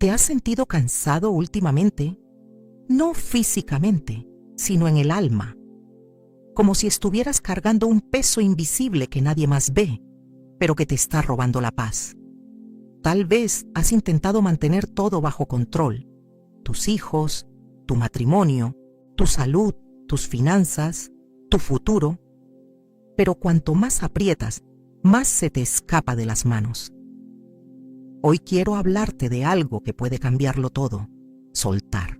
¿Te has sentido cansado últimamente? No físicamente, sino en el alma. Como si estuvieras cargando un peso invisible que nadie más ve, pero que te está robando la paz. Tal vez has intentado mantener todo bajo control. Tus hijos, tu matrimonio, tu salud, tus finanzas, tu futuro. Pero cuanto más aprietas, más se te escapa de las manos. Hoy quiero hablarte de algo que puede cambiarlo todo: soltar.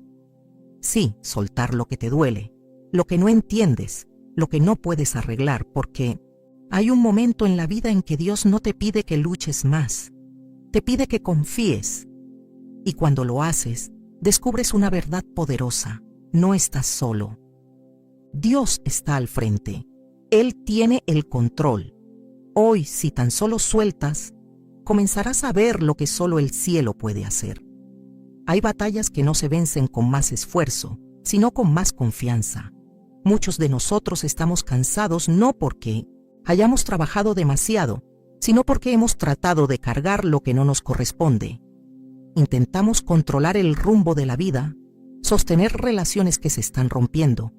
Sí, soltar lo que te duele, lo que no entiendes, lo que no puedes arreglar, porque hay un momento en la vida en que Dios no te pide que luches más, te pide que confíes. Y cuando lo haces, descubres una verdad poderosa: no estás solo. Dios está al frente. Él tiene el control. Hoy, si tan solo sueltas, comenzarás a ver lo que solo el cielo puede hacer. Hay batallas que no se vencen con más esfuerzo, sino con más confianza. Muchos de nosotros estamos cansados no porque hayamos trabajado demasiado, sino porque hemos tratado de cargar lo que no nos corresponde. Intentamos controlar el rumbo de la vida, sostener relaciones que se están rompiendo,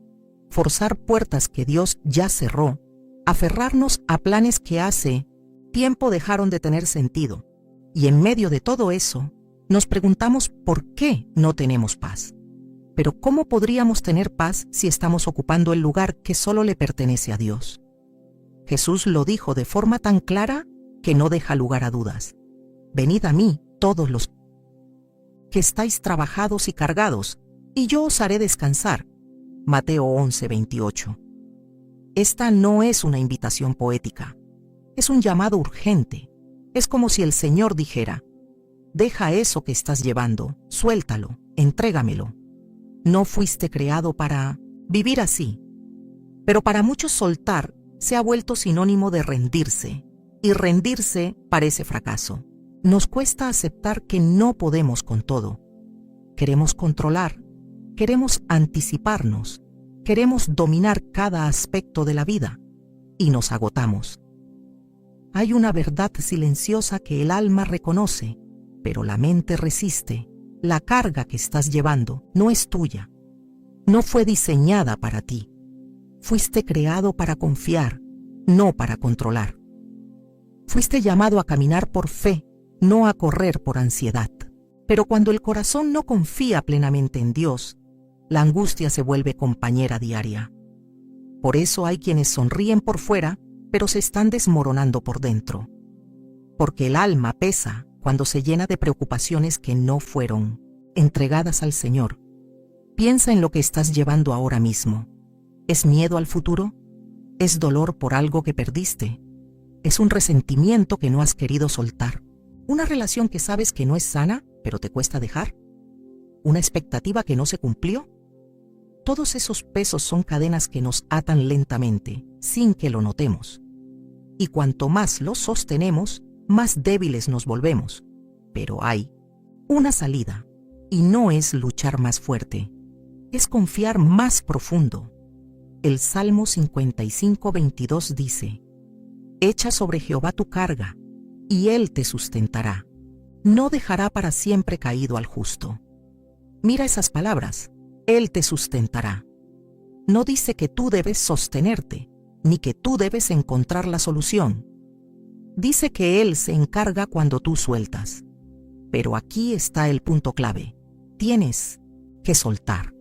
forzar puertas que Dios ya cerró, aferrarnos a planes que hace tiempo dejaron de tener sentido. Y en medio de todo eso, nos preguntamos por qué no tenemos paz. Pero ¿cómo podríamos tener paz si estamos ocupando el lugar que solo le pertenece a Dios? Jesús lo dijo de forma tan clara que no deja lugar a dudas. Venid a mí, todos los que estáis trabajados y cargados, y yo os haré descansar. Mateo 11:28. Esta no es una invitación poética. Es un llamado urgente. Es como si el Señor dijera: deja eso que estás llevando, suéltalo, entrégamelo. No fuiste creado para vivir así. Pero para muchos soltar se ha vuelto sinónimo de rendirse, y rendirse parece fracaso. Nos cuesta aceptar que no podemos con todo. Queremos controlar, queremos anticiparnos, queremos dominar cada aspecto de la vida, y nos agotamos. Hay una verdad silenciosa que el alma reconoce, pero la mente resiste. La carga que estás llevando no es tuya. No fue diseñada para ti. Fuiste creado para confiar, no para controlar. Fuiste llamado a caminar por fe, no a correr por ansiedad. Pero cuando el corazón no confía plenamente en Dios, la angustia se vuelve compañera diaria. Por eso hay quienes sonríen por fuera, pero se están desmoronando por dentro. Porque el alma pesa cuando se llena de preocupaciones que no fueron entregadas al Señor. Piensa en lo que estás llevando ahora mismo. ¿Es miedo al futuro? ¿Es dolor por algo que perdiste? ¿Es un resentimiento que no has querido soltar? ¿Una relación que sabes que no es sana, pero te cuesta dejar? ¿Una expectativa que no se cumplió? Todos esos pesos son cadenas que nos atan lentamente, sin que lo notemos. Y cuanto más los sostenemos, más débiles nos volvemos. Pero hay una salida, y no es luchar más fuerte, es confiar más profundo. El Salmo 55:22 dice: echa sobre Jehová tu carga, y Él te sustentará. No dejará para siempre caído al justo. Mira esas palabras: Él te sustentará. No dice que tú debes sostenerte, ni que tú debes encontrar la solución. Dice que Él se encarga cuando tú sueltas. Pero aquí está el punto clave: tienes que soltar.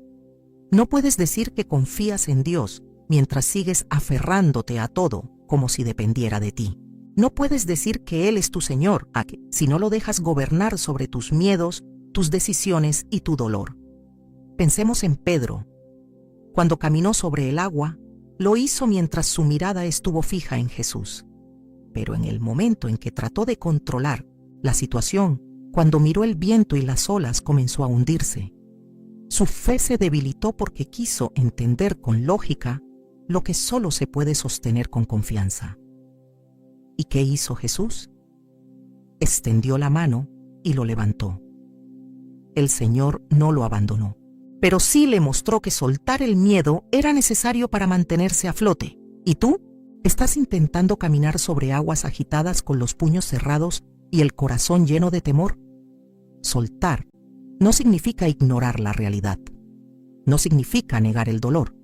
No puedes decir que confías en Dios mientras sigues aferrándote a todo como si dependiera de ti. No puedes decir que Él es tu Señor si no lo dejas gobernar sobre tus miedos, tus decisiones y tu dolor. Pensemos en Pedro. Cuando caminó sobre el agua, lo hizo mientras su mirada estuvo fija en Jesús. Pero en el momento en que trató de controlar la situación, cuando miró el viento y las olas, comenzó a hundirse. Su fe se debilitó porque quiso entender con lógica lo que solo se puede sostener con confianza. ¿Y qué hizo Jesús? Extendió la mano y lo levantó. El Señor no lo abandonó, pero sí le mostró que soltar el miedo era necesario para mantenerse a flote. ¿Y tú? ¿Estás intentando caminar sobre aguas agitadas con los puños cerrados y el corazón lleno de temor? Soltar no significa ignorar la realidad. No significa negar el dolor.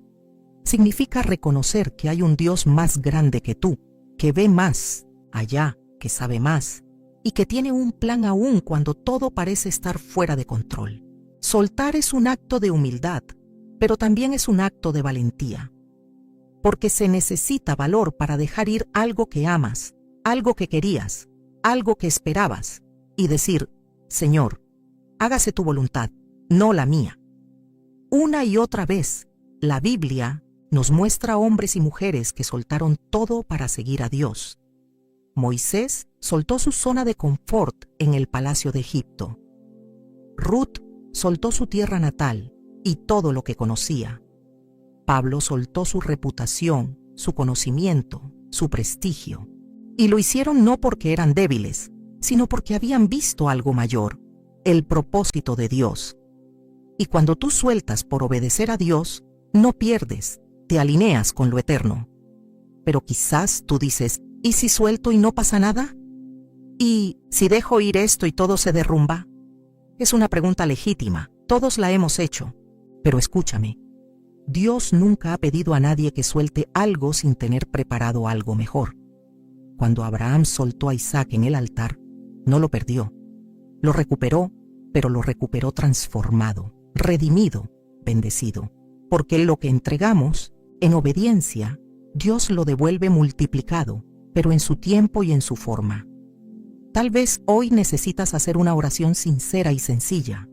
Significa reconocer que hay un Dios más grande que tú, que ve más allá, que sabe más, y que tiene un plan aún cuando todo parece estar fuera de control. Soltar es un acto de humildad, pero también es un acto de valentía. Porque se necesita valor para dejar ir algo que amas, algo que querías, algo que esperabas, y decir, Señor, hágase tu voluntad, no la mía. Una y otra vez, la Biblia nos muestra hombres y mujeres que soltaron todo para seguir a Dios. Moisés soltó su zona de confort en el palacio de Egipto. Ruth soltó su tierra natal y todo lo que conocía. Pablo soltó su reputación, su conocimiento, su prestigio. Y lo hicieron no porque eran débiles, sino porque habían visto algo mayor, el propósito de Dios. Y cuando tú sueltas por obedecer a Dios, no pierdes, te alineas con lo eterno. Pero quizás tú dices, ¿y si suelto y no pasa nada? ¿Y si dejo ir esto y todo se derrumba? Es una pregunta legítima, todos la hemos hecho. Pero escúchame, Dios nunca ha pedido a nadie que suelte algo sin tener preparado algo mejor. Cuando Abraham soltó a Isaac en el altar, no lo perdió. Lo recuperó, pero lo recuperó transformado, redimido, bendecido. Porque lo que entregamos, en obediencia, Dios lo devuelve multiplicado, pero en su tiempo y en su forma. Tal vez hoy necesitas hacer una oración sincera y sencilla.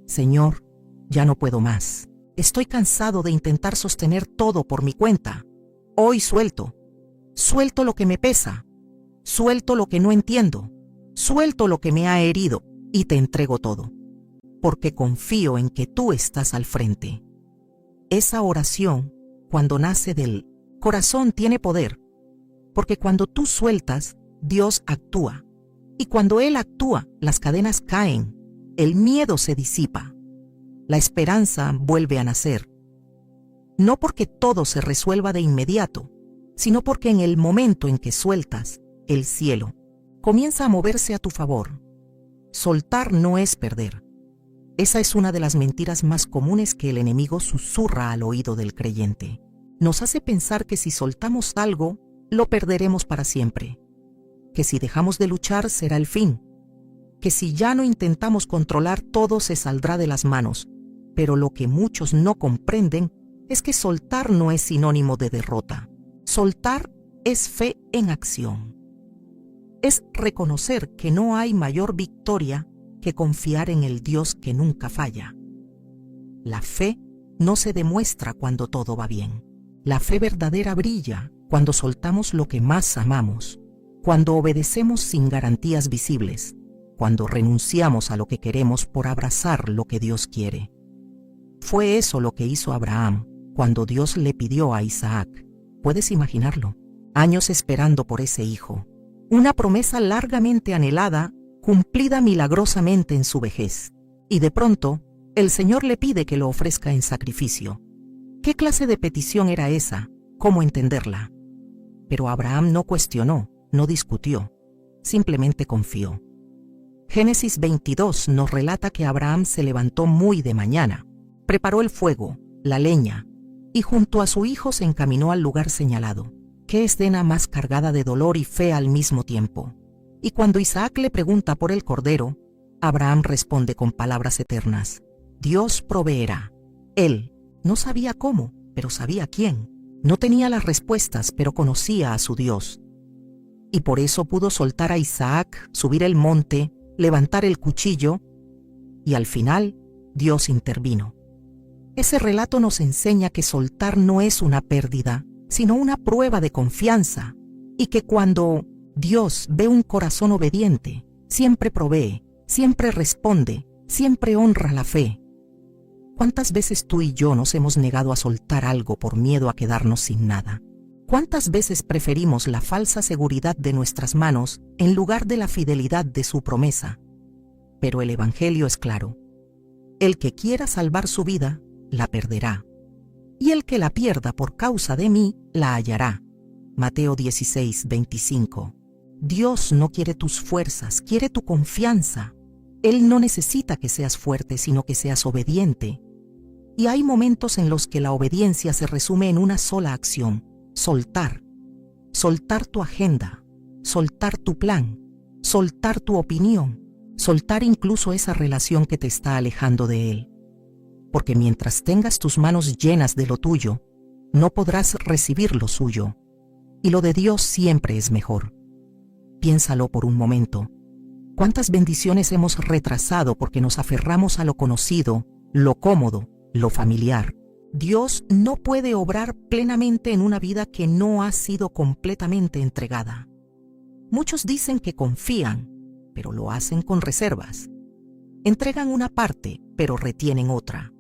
Señor, ya no puedo más. Estoy cansado de intentar sostener todo por mi cuenta. Hoy suelto. Suelto lo que me pesa. Suelto lo que no entiendo. Suelto lo que me ha herido y te entrego todo. Porque confío en que tú estás al frente. Esa oración, cuando nace del corazón, tiene poder. Porque cuando tú sueltas, Dios actúa. Y cuando Él actúa, las cadenas caen, el miedo se disipa, la esperanza vuelve a nacer. No porque todo se resuelva de inmediato, sino porque en el momento en que sueltas, el cielo comienza a moverse a tu favor. Soltar no es perder. Esa es una de las mentiras más comunes que el enemigo susurra al oído del creyente. Nos hace pensar que si soltamos algo, lo perderemos para siempre. Que si dejamos de luchar será el fin. Que si ya no intentamos controlar todo se saldrá de las manos. Pero lo que muchos no comprenden es que soltar no es sinónimo de derrota. Soltar es fe en acción. Es reconocer que no hay mayor victoria que confiar en el Dios que nunca falla. La fe no se demuestra cuando todo va bien. La fe verdadera brilla cuando soltamos lo que más amamos, cuando obedecemos sin garantías visibles, cuando renunciamos a lo que queremos por abrazar lo que Dios quiere. Fue eso lo que hizo Abraham cuando Dios le pidió a Isaac. ¿Puedes imaginarlo? Años esperando por ese hijo. Una promesa largamente anhelada, cumplida milagrosamente en su vejez. Y de pronto, el Señor le pide que lo ofrezca en sacrificio. ¿Qué clase de petición era esa? ¿Cómo entenderla? Pero Abraham no cuestionó, no discutió, simplemente confió. Génesis 22 nos relata que Abraham se levantó muy de mañana, preparó el fuego, la leña, y junto a su hijo se encaminó al lugar señalado. Qué escena más cargada de dolor y fe al mismo tiempo. Y cuando Isaac le pregunta por el cordero, Abraham responde con palabras eternas: Dios proveerá. Él no sabía cómo, pero sabía quién. No tenía las respuestas, pero conocía a su Dios. Y por eso pudo soltar a Isaac, subir el monte, levantar el cuchillo, y al final Dios intervino. Ese relato nos enseña que soltar no es una pérdida, sino una prueba de confianza, y que cuando Dios ve un corazón obediente, siempre provee, siempre responde, siempre honra la fe. ¿Cuántas veces tú y yo nos hemos negado a soltar algo por miedo a quedarnos sin nada? ¿Cuántas veces preferimos la falsa seguridad de nuestras manos en lugar de la fidelidad de su promesa? Pero el Evangelio es claro. El que quiera salvar su vida, la perderá. Y el que la pierda por causa de mí, la hallará. Mateo 16:25. Dios no quiere tus fuerzas, quiere tu confianza. Él no necesita que seas fuerte, sino que seas obediente. Y hay momentos en los que la obediencia se resume en una sola acción: soltar. Soltar tu agenda, soltar tu plan, soltar tu opinión, soltar incluso esa relación que te está alejando de Él. Porque mientras tengas tus manos llenas de lo tuyo, no podrás recibir lo suyo. Y lo de Dios siempre es mejor. Piénsalo por un momento. ¿Cuántas bendiciones hemos retrasado porque nos aferramos a lo conocido, lo cómodo, lo familiar? Dios no puede obrar plenamente en una vida que no ha sido completamente entregada. Muchos dicen que confían, pero lo hacen con reservas. Entregan una parte, pero retienen otra.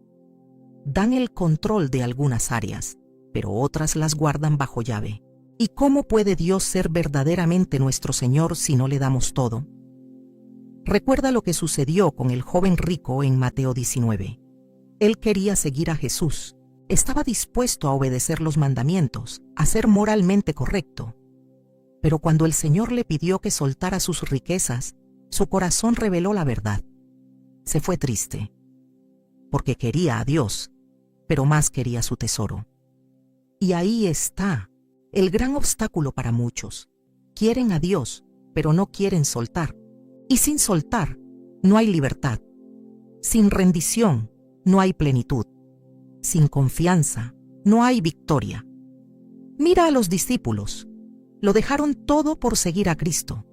Dan el control de algunas áreas, pero otras las guardan bajo llave. ¿Y cómo puede Dios ser verdaderamente nuestro Señor si no le damos todo? Recuerda lo que sucedió con el joven rico en Mateo 19. Él quería seguir a Jesús. Estaba dispuesto a obedecer los mandamientos, a ser moralmente correcto. Pero cuando el Señor le pidió que soltara sus riquezas, su corazón reveló la verdad. Se fue triste, porque quería a Dios, pero más quería su tesoro. Y ahí está el gran obstáculo para muchos. Quieren a Dios, pero no quieren soltar. Y sin soltar, no hay libertad. Sin rendición, no hay plenitud. Sin confianza, no hay victoria. Mira a los discípulos. Lo dejaron todo por seguir a Cristo.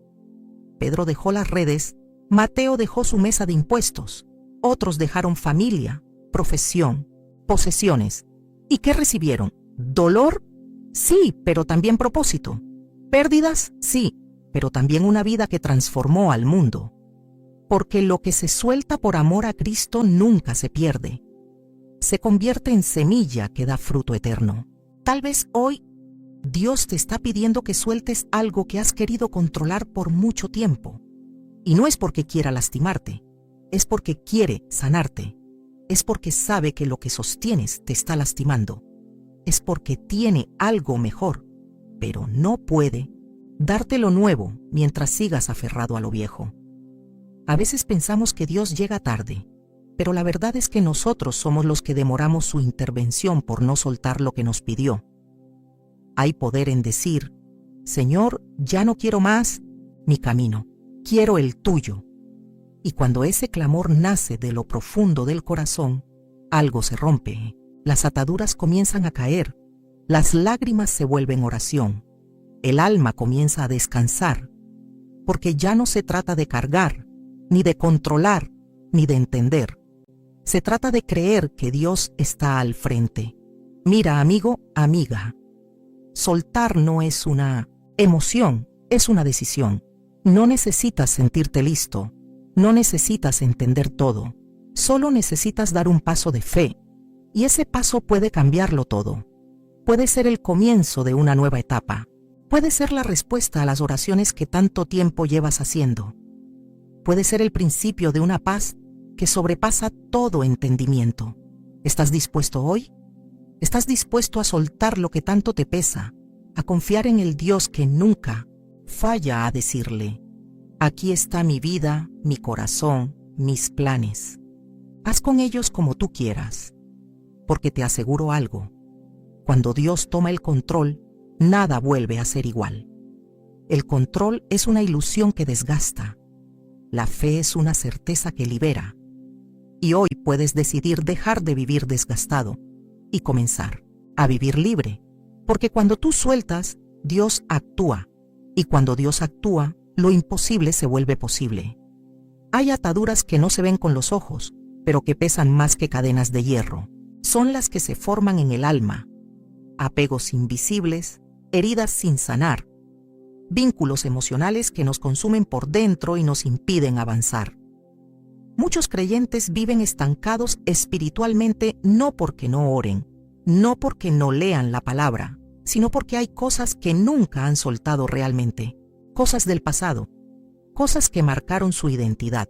Pedro dejó las redes, Mateo dejó su mesa de impuestos, otros dejaron familia, profesión, posesiones. ¿Y qué recibieron? ¿Dolor? Sí, pero también propósito. ¿Pérdidas? Sí, pero también una vida que transformó al mundo. Porque lo que se suelta por amor a Cristo nunca se pierde. Se convierte en semilla que da fruto eterno. Tal vez hoy Dios te está pidiendo que sueltes algo que has querido controlar por mucho tiempo. Y no es porque quiera lastimarte, es porque quiere sanarte. Es porque sabe que lo que sostienes te está lastimando. Es porque tiene algo mejor, pero no puede darte lo nuevo mientras sigas aferrado a lo viejo. A veces pensamos que Dios llega tarde, pero la verdad es que nosotros somos los que demoramos su intervención por no soltar lo que nos pidió. Hay poder en decir: Señor, ya no quiero más mi camino, quiero el tuyo. Y cuando ese clamor nace de lo profundo del corazón, algo se rompe, las ataduras comienzan a caer, las lágrimas se vuelven oración, el alma comienza a descansar, porque ya no se trata de cargar, ni de controlar, ni de entender. Se trata de creer que Dios está al frente. Mira, amigo, amiga, soltar no es una emoción, es una decisión. No necesitas sentirte listo, no necesitas entender todo, solo necesitas dar un paso de fe, y ese paso puede cambiarlo todo. Puede ser el comienzo de una nueva etapa, puede ser la respuesta a las oraciones que tanto tiempo llevas haciendo, puede ser el principio de una paz que sobrepasa todo entendimiento. ¿Estás dispuesto hoy? ¿Estás dispuesto a soltar lo que tanto te pesa, a confiar en el Dios que nunca falla a decirle: aquí está mi vida, mi corazón, mis planes? Haz con ellos como tú quieras, porque te aseguro algo: cuando Dios toma el control, nada vuelve a ser igual. El control es una ilusión que desgasta. La fe es una certeza que libera. Y hoy puedes decidir dejar de vivir desgastado y comenzar a vivir libre, porque cuando tú sueltas, Dios actúa, y cuando Dios actúa, lo imposible se vuelve posible. Hay ataduras que no se ven con los ojos, pero que pesan más que cadenas de hierro. Son las que se forman en el alma. Apegos invisibles, heridas sin sanar, vínculos emocionales que nos consumen por dentro y nos impiden avanzar. Muchos creyentes viven estancados espiritualmente no porque no oren, no porque no lean la palabra, sino porque hay cosas que nunca han soltado realmente, cosas del pasado, cosas que marcaron su identidad,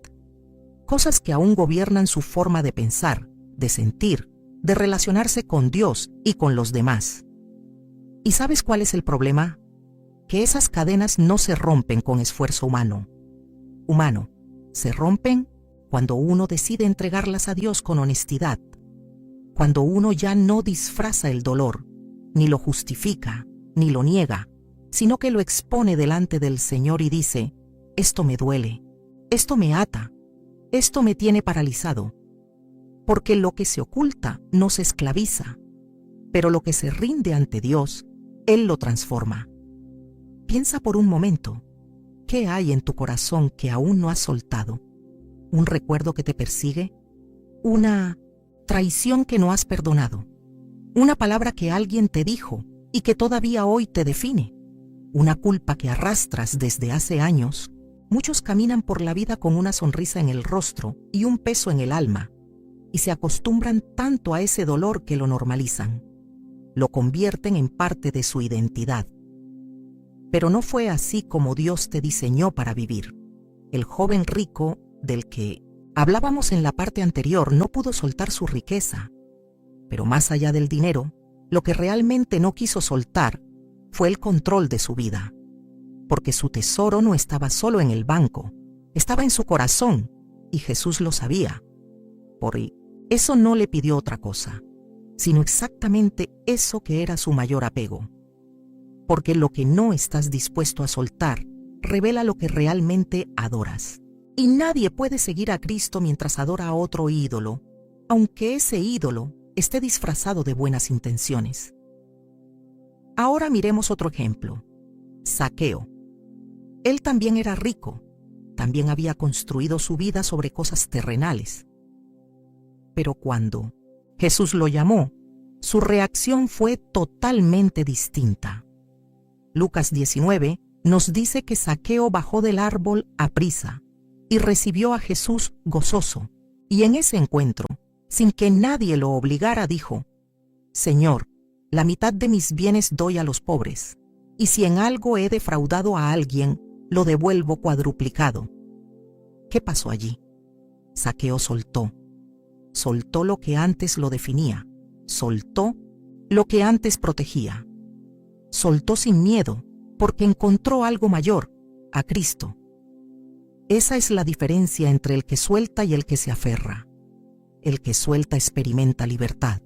cosas que aún gobiernan su forma de pensar, de sentir, de relacionarse con Dios y con los demás. ¿Y sabes cuál es el problema? Que esas cadenas no se rompen con esfuerzo humano. Se rompen cuando uno decide entregarlas a Dios con honestidad, cuando uno ya no disfraza el dolor, ni lo justifica, ni lo niega, sino que lo expone delante del Señor y dice: esto me duele, esto me ata, esto me tiene paralizado. Porque lo que se oculta no se esclaviza, pero lo que se rinde ante Dios, Él lo transforma. Piensa por un momento, ¿qué hay en tu corazón que aún no has soltado? ¿Un recuerdo que te persigue? ¿Una traición que no has perdonado? ¿Una palabra que alguien te dijo y que todavía hoy te define? ¿Una culpa que arrastras desde hace años? Muchos caminan por la vida con una sonrisa en el rostro y un peso en el alma, y se acostumbran tanto a ese dolor que lo normalizan. Lo convierten en parte de su identidad. Pero no fue así como Dios te diseñó para vivir. El joven rico del que hablábamos en la parte anterior no pudo soltar su riqueza. Pero más allá del dinero, lo que realmente no quiso soltar fue el control de su vida. Porque su tesoro no estaba solo en el banco, estaba en su corazón, y Jesús lo sabía. Por eso no le pidió otra cosa, sino exactamente eso que era su mayor apego. Porque lo que no estás dispuesto a soltar revela lo que realmente adoras. Y nadie puede seguir a Cristo mientras adora a otro ídolo, aunque ese ídolo esté disfrazado de buenas intenciones. Ahora miremos otro ejemplo. Zaqueo. Él también era rico, también había construido su vida sobre cosas terrenales. Pero cuando Jesús lo llamó, su reacción fue totalmente distinta. Lucas 19 nos dice que Zaqueo bajó del árbol aprisa y recibió a Jesús gozoso, y en ese encuentro, sin que nadie lo obligara, dijo: Señor, la mitad de mis bienes doy a los pobres, y si en algo he defraudado a alguien, lo devuelvo cuadruplicado. ¿Qué pasó allí? Zaqueo soltó lo que antes lo definía, soltó lo que antes protegía. Soltó sin miedo, porque encontró algo mayor, a Cristo. Esa es la diferencia entre el que suelta y el que se aferra. El que suelta experimenta libertad.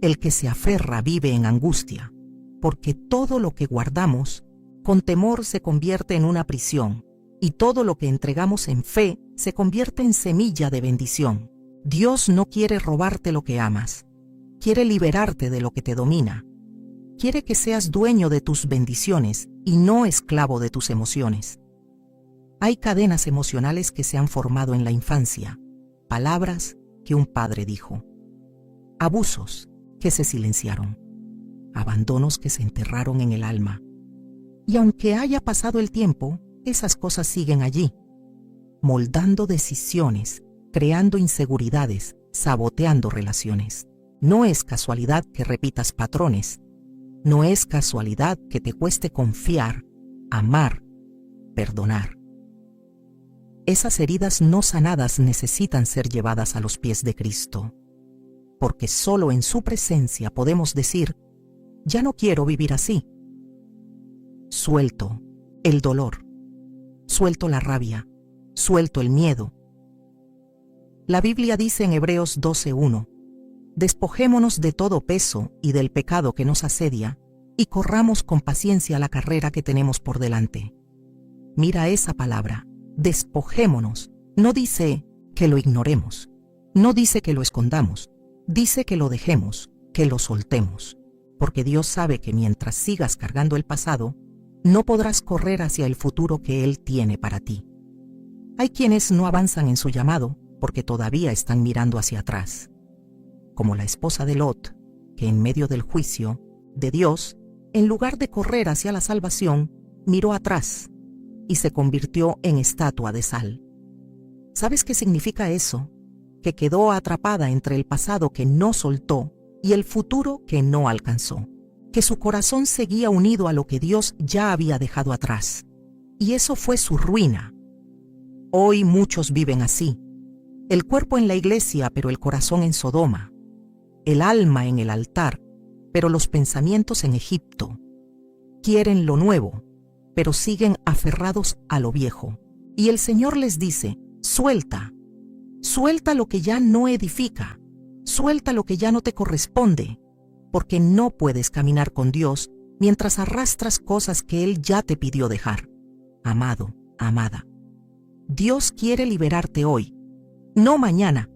El que se aferra vive en angustia, porque todo lo que guardamos con temor se convierte en una prisión, y todo lo que entregamos en fe se convierte en semilla de bendición. Dios no quiere robarte lo que amas, quiere liberarte de lo que te domina. Quiere que seas dueño de tus bendiciones y no esclavo de tus emociones. Hay cadenas emocionales que se han formado en la infancia, palabras que un padre dijo, abusos que se silenciaron, abandonos que se enterraron en el alma. Y aunque haya pasado el tiempo, esas cosas siguen allí, moldando decisiones, creando inseguridades, saboteando relaciones. No es casualidad que repitas patrones. No es casualidad que te cueste confiar, amar, perdonar. Esas heridas no sanadas necesitan ser llevadas a los pies de Cristo, porque solo en su presencia podemos decir: ya no quiero vivir así. Suelto el dolor, suelto la rabia, suelto el miedo. La Biblia dice en Hebreos 12:1, despojémonos de todo peso y del pecado que nos asedia, y corramos con paciencia la carrera que tenemos por delante. Mira esa palabra, despojémonos. No dice que lo ignoremos, no dice que lo escondamos, dice que lo dejemos, que lo soltemos, porque Dios sabe que mientras sigas cargando el pasado, no podrás correr hacia el futuro que Él tiene para ti. Hay quienes no avanzan en su llamado porque todavía están mirando hacia atrás, como la esposa de Lot, que en medio del juicio de Dios, en lugar de correr hacia la salvación, miró atrás y se convirtió en estatua de sal. ¿Sabes qué significa eso? Que quedó atrapada entre el pasado que no soltó y el futuro que no alcanzó. Que su corazón seguía unido a lo que Dios ya había dejado atrás. Y eso fue su ruina. Hoy muchos viven así. El cuerpo en la iglesia, pero el corazón en Sodoma. El alma en el altar, pero los pensamientos en Egipto. Quieren lo nuevo, pero siguen aferrados a lo viejo. Y el Señor les dice: suelta, Suelta lo que ya no edifica. Suelta lo que ya no te corresponde, porque no puedes caminar con Dios mientras arrastras cosas que Él ya te pidió dejar. Amado, amada, Dios quiere liberarte hoy, no mañana,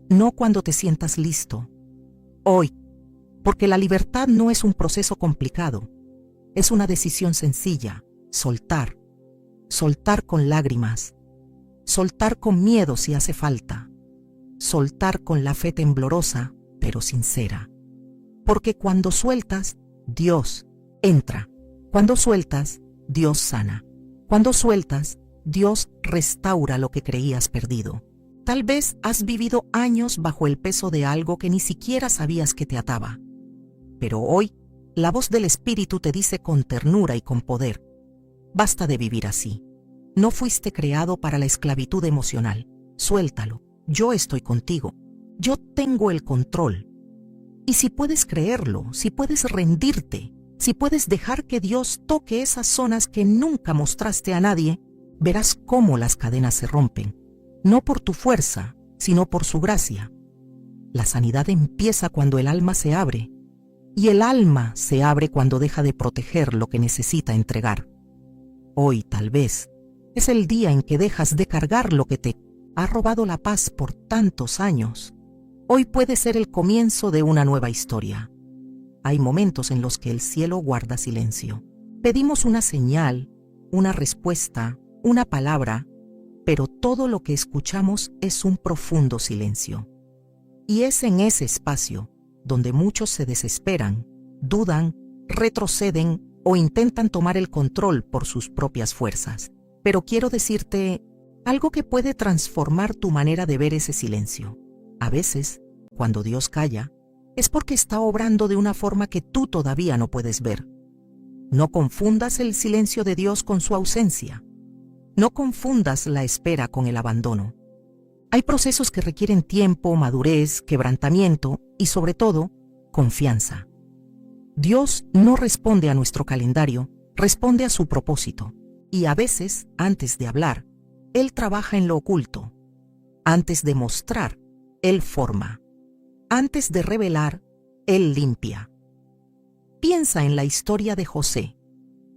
no cuando te sientas listo. Hoy, porque la libertad no es un proceso complicado, es una decisión sencilla: soltar. Soltar con lágrimas, soltar con miedo si hace falta, soltar con la fe temblorosa pero sincera. Porque cuando sueltas, Dios entra. Cuando sueltas, Dios sana. Cuando sueltas, Dios restaura lo que creías perdido. Tal vez has vivido años bajo el peso de algo que ni siquiera sabías que te ataba. Pero hoy, la voz del Espíritu te dice con ternura y con poder: basta de vivir así. No fuiste creado para la esclavitud emocional. Suéltalo. Yo estoy contigo. Yo tengo el control. Y si puedes creerlo, si puedes rendirte, si puedes dejar que Dios toque esas zonas que nunca mostraste a nadie, verás cómo las cadenas se rompen. No por tu fuerza, sino por su gracia. La sanidad empieza cuando el alma se abre. Y el alma se abre cuando deja de proteger lo que necesita entregar. Hoy, tal vez, es el día en que dejas de cargar lo que te ha robado la paz por tantos años. Hoy puede ser el comienzo de una nueva historia. Hay momentos en los que el cielo guarda silencio. Pedimos una señal, una respuesta, una palabra, pero todo lo que escuchamos es un profundo silencio. Y es en ese espacio donde muchos se desesperan, dudan, retroceden o intentan tomar el control por sus propias fuerzas. Pero quiero decirte algo que puede transformar tu manera de ver ese silencio. A veces, cuando Dios calla, es porque está obrando de una forma que tú todavía no puedes ver. No confundas el silencio de Dios con su ausencia. No confundas la espera con el abandono. Hay procesos que requieren tiempo, madurez, quebrantamiento y, sobre todo, confianza. Dios no responde a nuestro calendario, responde a su propósito. Y a veces, antes de hablar, Él trabaja en lo oculto. Antes de mostrar, Él forma. Antes de revelar, Él limpia. Piensa en la historia de José,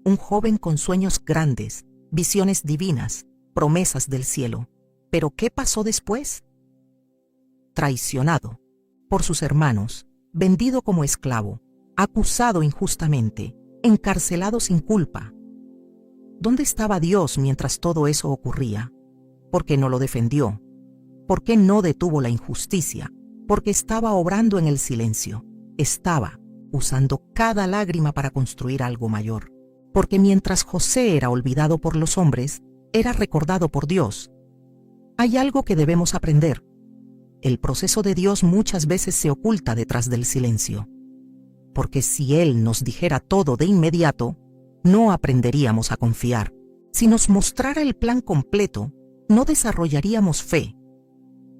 un joven con sueños grandes, visiones divinas, promesas del cielo. ¿Pero qué pasó después? Traicionado por sus hermanos, vendido como esclavo, acusado injustamente, encarcelado sin culpa. ¿Dónde estaba Dios mientras todo eso ocurría? ¿Por qué no lo defendió? ¿Por qué no detuvo la injusticia? Porque estaba obrando en el silencio. Estaba usando cada lágrima para construir algo mayor. Porque mientras José era olvidado por los hombres, era recordado por Dios. Hay algo que debemos aprender. El proceso de Dios muchas veces se oculta detrás del silencio. Porque si Él nos dijera todo de inmediato, no aprenderíamos a confiar. Si nos mostrara el plan completo, no desarrollaríamos fe.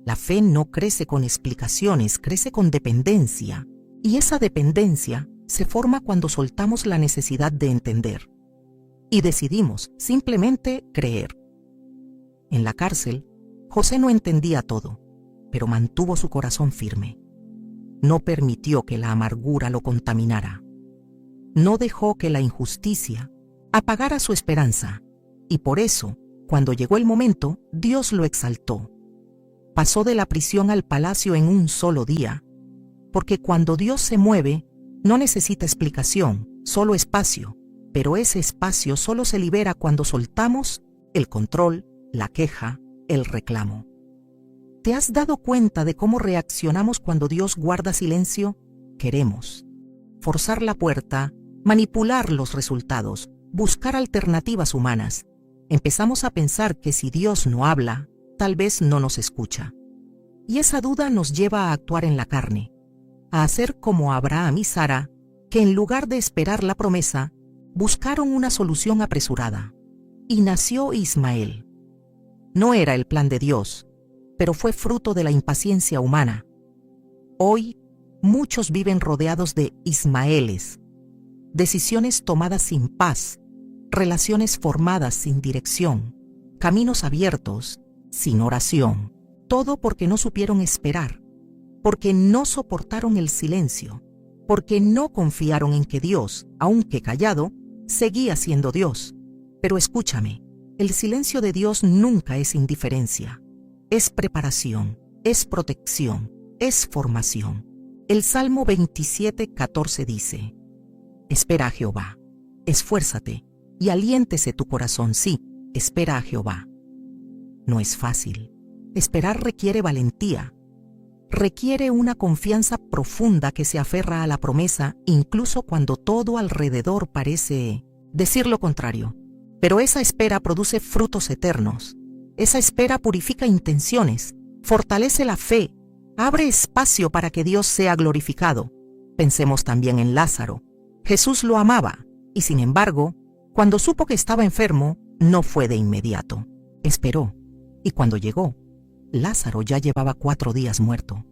La fe no crece con explicaciones, crece con dependencia. Y esa dependencia se forma cuando soltamos la necesidad de entender. Y decidimos simplemente creer. En la cárcel, José no entendía todo, pero mantuvo su corazón firme. No permitió que la amargura lo contaminara. No dejó que la injusticia apagara su esperanza, y por eso, cuando llegó el momento, Dios lo exaltó. Pasó de la prisión al palacio en un solo día, porque cuando Dios se mueve, no necesita explicación, solo espacio, pero ese espacio solo se libera cuando soltamos el control, la queja, el reclamo. ¿Te has dado cuenta de cómo reaccionamos cuando Dios guarda silencio? Queremos forzar la puerta, manipular los resultados, buscar alternativas humanas. Empezamos a pensar que si Dios no habla, tal vez no nos escucha. Y esa duda nos lleva a actuar en la carne, a hacer como Abraham y Sara, que en lugar de esperar la promesa, buscaron una solución apresurada. Y nació Ismael. No era el plan de Dios, pero fue fruto de la impaciencia humana. Hoy, muchos viven rodeados de Ismaeles, decisiones tomadas sin paz, relaciones formadas sin dirección, caminos abiertos sin oración. Todo porque no supieron esperar, porque no soportaron el silencio, porque no confiaron en que Dios, aunque callado, seguía siendo Dios. Pero escúchame, el silencio de Dios nunca es indiferencia. Es preparación, es protección, es formación. El Salmo 27:14 dice: Espera a Jehová, esfuérzate y aliéntese tu corazón. Sí, espera a Jehová. No es fácil. Esperar requiere valentía. Requiere una confianza profunda que se aferra a la promesa incluso cuando todo alrededor parece decir lo contrario. Pero esa espera produce frutos eternos. Esa espera purifica intenciones, fortalece la fe, abre espacio para que Dios sea glorificado. Pensemos también en Lázaro. Jesús lo amaba y, sin embargo, cuando supo que estaba enfermo, no fue de inmediato. Esperó, y cuando llegó, Lázaro ya llevaba 4 días muerto.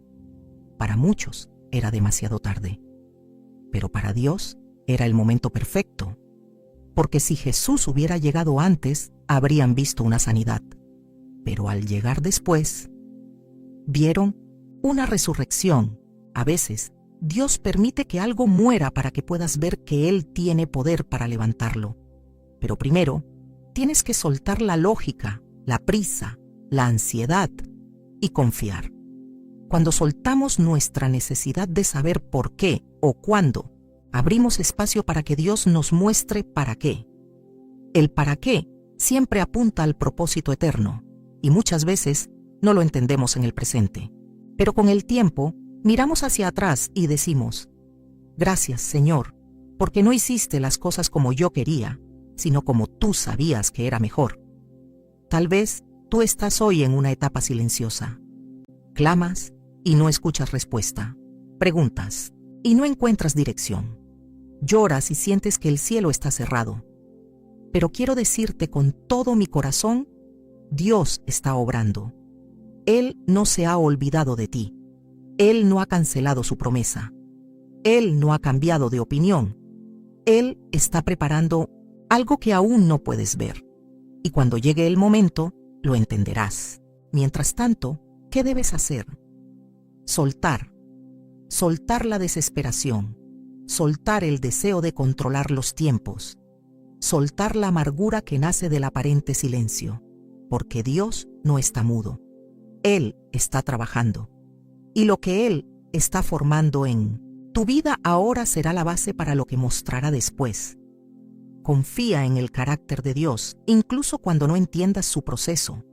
Para muchos era demasiado tarde, pero para Dios era el momento perfecto, porque si Jesús hubiera llegado antes, habrían visto una sanidad. Pero al llegar después, vieron una resurrección. A veces, Dios permite que algo muera para que puedas ver que Él tiene poder para levantarlo. Pero primero, tienes que soltar la lógica, la prisa, la ansiedad y confiar. Cuando soltamos nuestra necesidad de saber por qué o cuándo, abrimos espacio para que Dios nos muestre para qué. El para qué siempre apunta al propósito eterno y muchas veces no lo entendemos en el presente. Pero con el tiempo, miramos hacia atrás y decimos: Gracias, Señor, porque no hiciste las cosas como yo quería, sino como tú sabías que era mejor. Tal vez tú estás hoy en una etapa silenciosa. Clamas y no escuchas respuesta. Preguntas y no encuentras dirección. Lloras y sientes que el cielo está cerrado. Pero quiero decirte con todo mi corazón, Dios está obrando. Él no se ha olvidado de ti. Él no ha cancelado su promesa. Él no ha cambiado de opinión. Él está preparando algo que aún no puedes ver. Y cuando llegue el momento, lo entenderás. Mientras tanto, ¿qué debes hacer? Soltar. Soltar la desesperación. Soltar el deseo de controlar los tiempos. Soltar la amargura que nace del aparente silencio. Porque Dios no está mudo. Él está trabajando. Y lo que Él está formando en tu vida ahora será la base para lo que mostrará después. Confía en el carácter de Dios, incluso cuando no entiendas su proceso.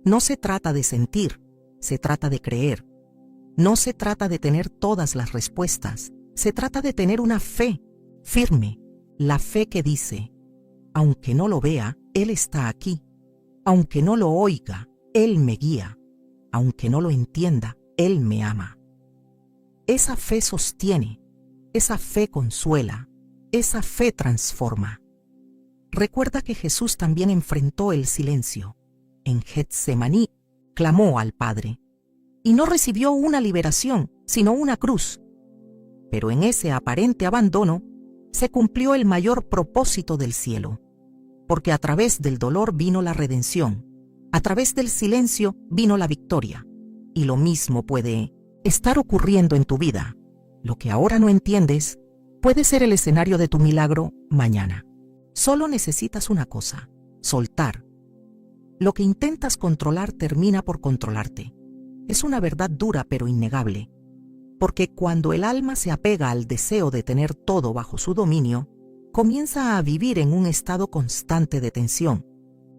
No se trata de sentir, se trata de creer. No se trata de tener todas las respuestas, se trata de tener una fe firme, la fe que dice: aunque no lo vea, Él está aquí. Aunque no lo oiga, Él me guía. Aunque no lo entienda, Él me ama. Esa fe sostiene, esa fe consuela, esa fe transforma. Recuerda que Jesús también enfrentó el silencio. En Getsemaní clamó al Padre y no recibió una liberación, sino una cruz. Pero en ese aparente abandono se cumplió el mayor propósito del cielo, porque a través del dolor vino la redención, a través del silencio vino la victoria. Y lo mismo puede estar ocurriendo en tu vida. Lo que ahora no entiendes puede ser el escenario de tu milagro mañana. Solo necesitas una cosa: soltar. Lo que intentas controlar termina por controlarte. Es una verdad dura pero innegable, porque cuando el alma se apega al deseo de tener todo bajo su dominio, comienza a vivir en un estado constante de tensión,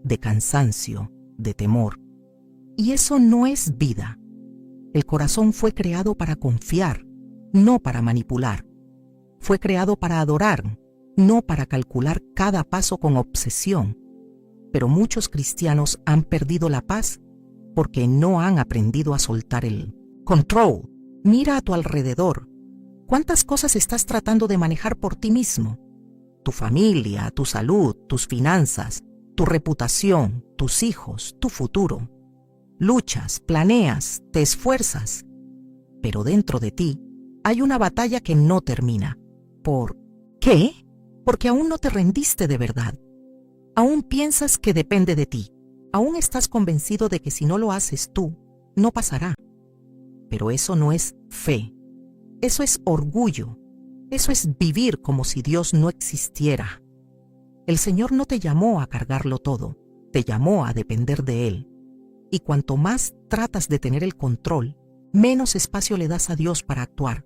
de cansancio, de temor. Y eso no es vida. El corazón fue creado para confiar, no para manipular. Fue creado para adorar, no para calcular cada paso con obsesión. Pero muchos cristianos han perdido la paz porque no han aprendido a soltar el control. Mira a tu alrededor. ¿Cuántas cosas estás tratando de manejar por ti mismo? Tu familia, tu salud, tus finanzas, tu reputación, tus hijos, tu futuro. Luchas, planeas, te esfuerzas, pero dentro de ti hay una batalla que no termina. ¿Por qué? Porque aún no te rendiste de verdad. Aún piensas que depende de ti. Aún estás convencido de que si no lo haces tú, no pasará. Pero eso no es fe. Eso es orgullo. Eso es vivir como si Dios no existiera. El Señor no te llamó a cargarlo todo, te llamó a depender de Él. Y cuanto más tratas de tener el control, menos espacio le das a Dios para actuar.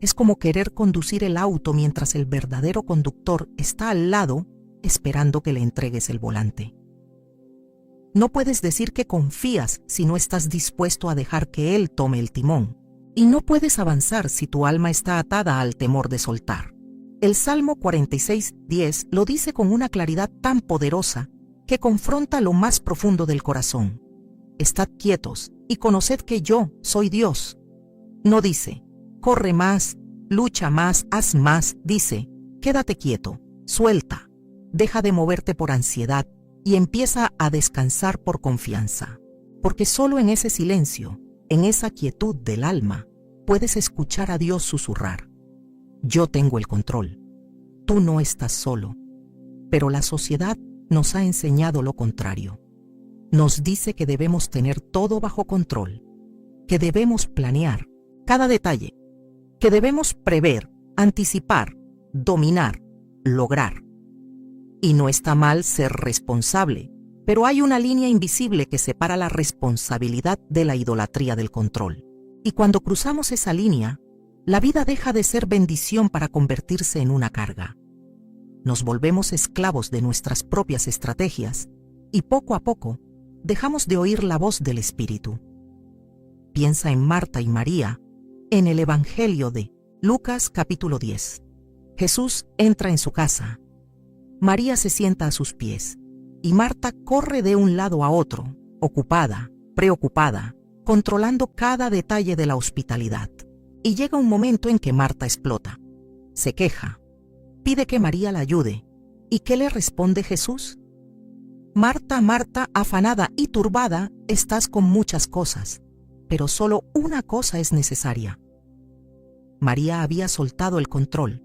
Es como querer conducir el auto mientras el verdadero conductor está al lado esperando que le entregues el volante. No puedes decir que confías si no estás dispuesto a dejar que Él tome el timón. Y no puedes avanzar si tu alma está atada al temor de soltar. El Salmo 46:10 lo dice con una claridad tan poderosa que confronta lo más profundo del corazón. Estad quietos y conoced que yo soy Dios. No dice, corre más, lucha más, haz más. Dice, quédate quieto, suelta, deja de moverte por ansiedad y empieza a descansar por confianza. Porque solo en ese silencio, en esa quietud del alma, puedes escuchar a Dios susurrar. Yo tengo el control. Tú no estás solo. Pero la sociedad nos ha enseñado lo contrario. Nos dice que debemos tener todo bajo control, que debemos planear cada detalle, que debemos prever, anticipar, dominar, lograr. Y no está mal ser responsable, pero hay una línea invisible que separa la responsabilidad de la idolatría del control. Y cuando cruzamos esa línea, la vida deja de ser bendición para convertirse en una carga. Nos volvemos esclavos de nuestras propias estrategias y poco a poco dejamos de oír la voz del Espíritu. Piensa en Marta y María en el Evangelio de Lucas capítulo 10. Jesús entra en su casa. María se sienta a sus pies y Marta corre de un lado a otro, ocupada, preocupada, controlando cada detalle de la hospitalidad. Y llega un momento en que Marta explota. Se queja. Pide que María la ayude. ¿Y qué le responde Jesús? Marta, Marta, afanada y turbada, estás con muchas cosas, pero solo una cosa es necesaria. María había soltado el control.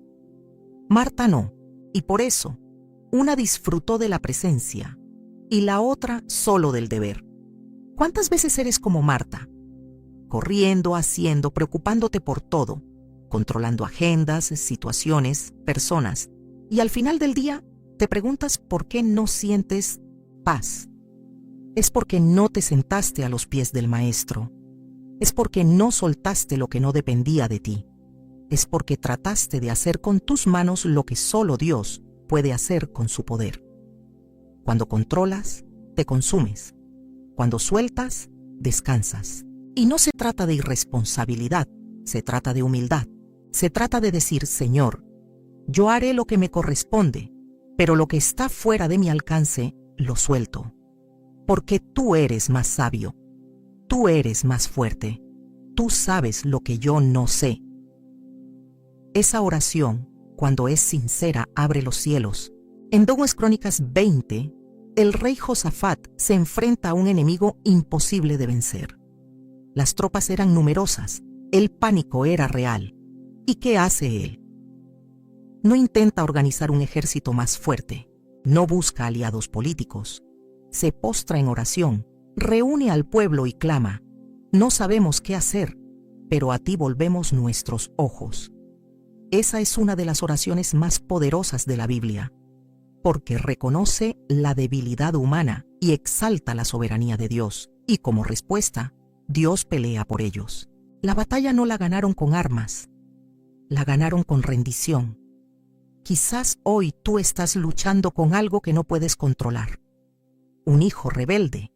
Marta no, y por eso, una disfrutó de la presencia y la otra solo del deber. ¿Cuántas veces eres como Marta? Corriendo, haciendo, preocupándote por todo, controlando agendas, situaciones, personas, y al final del día te preguntas por qué no sientes paz. Es porque no te sentaste a los pies del Maestro. Es porque no soltaste lo que no dependía de ti. Es porque trataste de hacer con tus manos lo que solo Dios puede hacer con su poder. Cuando controlas, te consumes. Cuando sueltas, descansas. Y no se trata de irresponsabilidad, se trata de humildad. Se trata de decir, Señor, yo haré lo que me corresponde, pero lo que está fuera de mi alcance, lo suelto. Porque tú eres más sabio, tú eres más fuerte, tú sabes lo que yo no sé. Esa oración, cuando es sincera, abre los cielos. En 2 Crónicas 20, el rey Josafat se enfrenta a un enemigo imposible de vencer. Las tropas eran numerosas, el pánico era real. ¿Y qué hace él? No intenta organizar un ejército más fuerte, no busca aliados políticos, se postra en oración, reúne al pueblo y clama, no sabemos qué hacer, pero a ti volvemos nuestros ojos. Esa es una de las oraciones más poderosas de la Biblia, porque reconoce la debilidad humana y exalta la soberanía de Dios, y como respuesta, Dios pelea por ellos. La batalla no la ganaron con armas, la ganaron con rendición. Quizás hoy tú estás luchando con algo que no puedes controlar. Un hijo rebelde,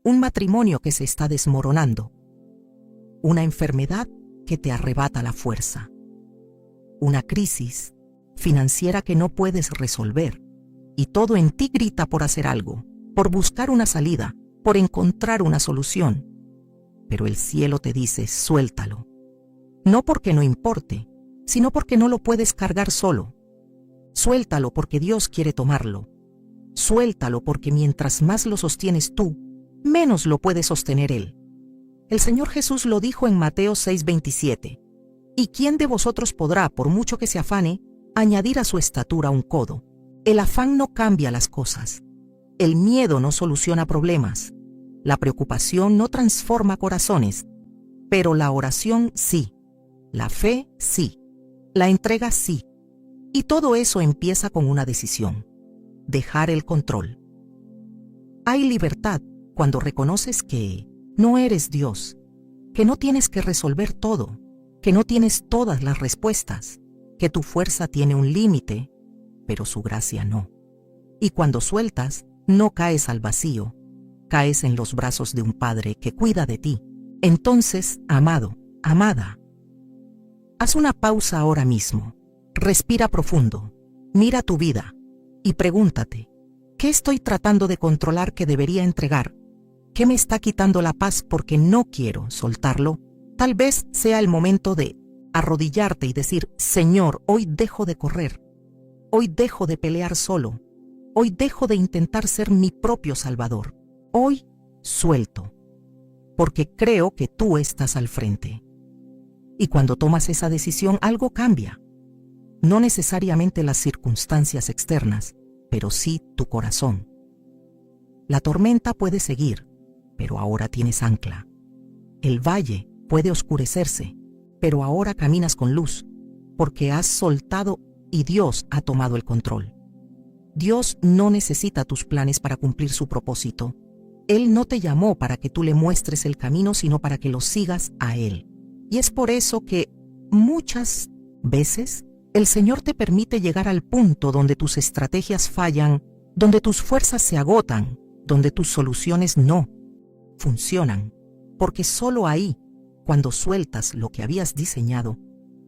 un matrimonio que se está desmoronando, una enfermedad que te arrebata la fuerza, una crisis financiera que no puedes resolver, y todo en ti grita por hacer algo, por buscar una salida, por encontrar una solución. Pero el cielo te dice, suéltalo. No porque no importe, sino porque no lo puedes cargar solo. Suéltalo porque Dios quiere tomarlo. Suéltalo porque mientras más lo sostienes tú, menos lo puede sostener Él. El Señor Jesús lo dijo en Mateo 6:27. ¿Y quién de vosotros podrá, por mucho que se afane, añadir a su estatura un codo? El afán no cambia las cosas. El miedo no soluciona problemas. La preocupación no transforma corazones, pero la oración sí, la fe sí, la entrega sí. Y todo eso empieza con una decisión: dejar el control. Hay libertad cuando reconoces que no eres Dios, que no tienes que resolver todo, que no tienes todas las respuestas, que tu fuerza tiene un límite, pero su gracia no. Y cuando sueltas, no caes al vacío, caes en los brazos de un Padre que cuida de ti. Entonces, amado, amada, haz una pausa ahora mismo, respira profundo, mira tu vida y pregúntate: ¿qué estoy tratando de controlar que debería entregar? ¿Qué me está quitando la paz porque no quiero soltarlo? Tal vez sea el momento de arrodillarte y decir: Señor, hoy dejo de correr, hoy dejo de pelear solo, hoy dejo de intentar ser mi propio Salvador, hoy suelto, porque creo que tú estás al frente. Y cuando tomas esa decisión, algo cambia. No necesariamente las circunstancias externas, pero sí tu corazón. La tormenta puede seguir, pero ahora tienes ancla. El valle puede oscurecerse, pero ahora caminas con luz, porque has soltado y Dios ha tomado el control. Dios no necesita tus planes para cumplir su propósito. Él no te llamó para que tú le muestres el camino, sino para que lo sigas a Él. Y es por eso que muchas veces el Señor te permite llegar al punto donde tus estrategias fallan, donde tus fuerzas se agotan, donde tus soluciones no funcionan, porque solo ahí, cuando sueltas lo que habías diseñado,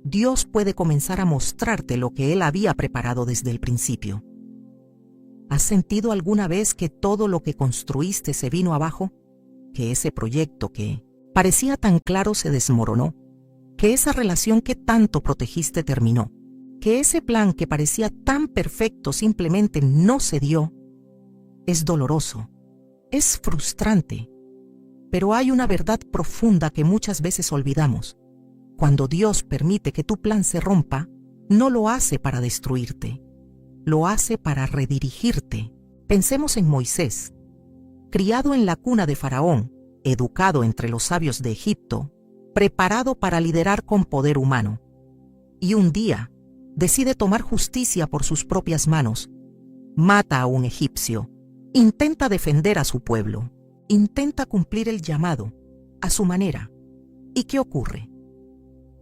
Dios puede comenzar a mostrarte lo que Él había preparado desde el principio. ¿Has sentido alguna vez que todo lo que construiste se vino abajo? ¿Que ese proyecto que parecía tan claro se desmoronó? ¿Que esa relación que tanto protegiste terminó? ¿Que ese plan que parecía tan perfecto simplemente no se dio? Es doloroso, es frustrante, pero hay una verdad profunda que muchas veces olvidamos. Cuando Dios permite que tu plan se rompa, no lo hace para destruirte, lo hace para redirigirte. Pensemos en Moisés, criado en la cuna de Faraón, educado entre los sabios de Egipto, preparado para liderar con poder humano. Y un día decide tomar justicia por sus propias manos, mata a un egipcio, intenta defender a su pueblo, intenta cumplir el llamado a su manera. ¿Y qué ocurre?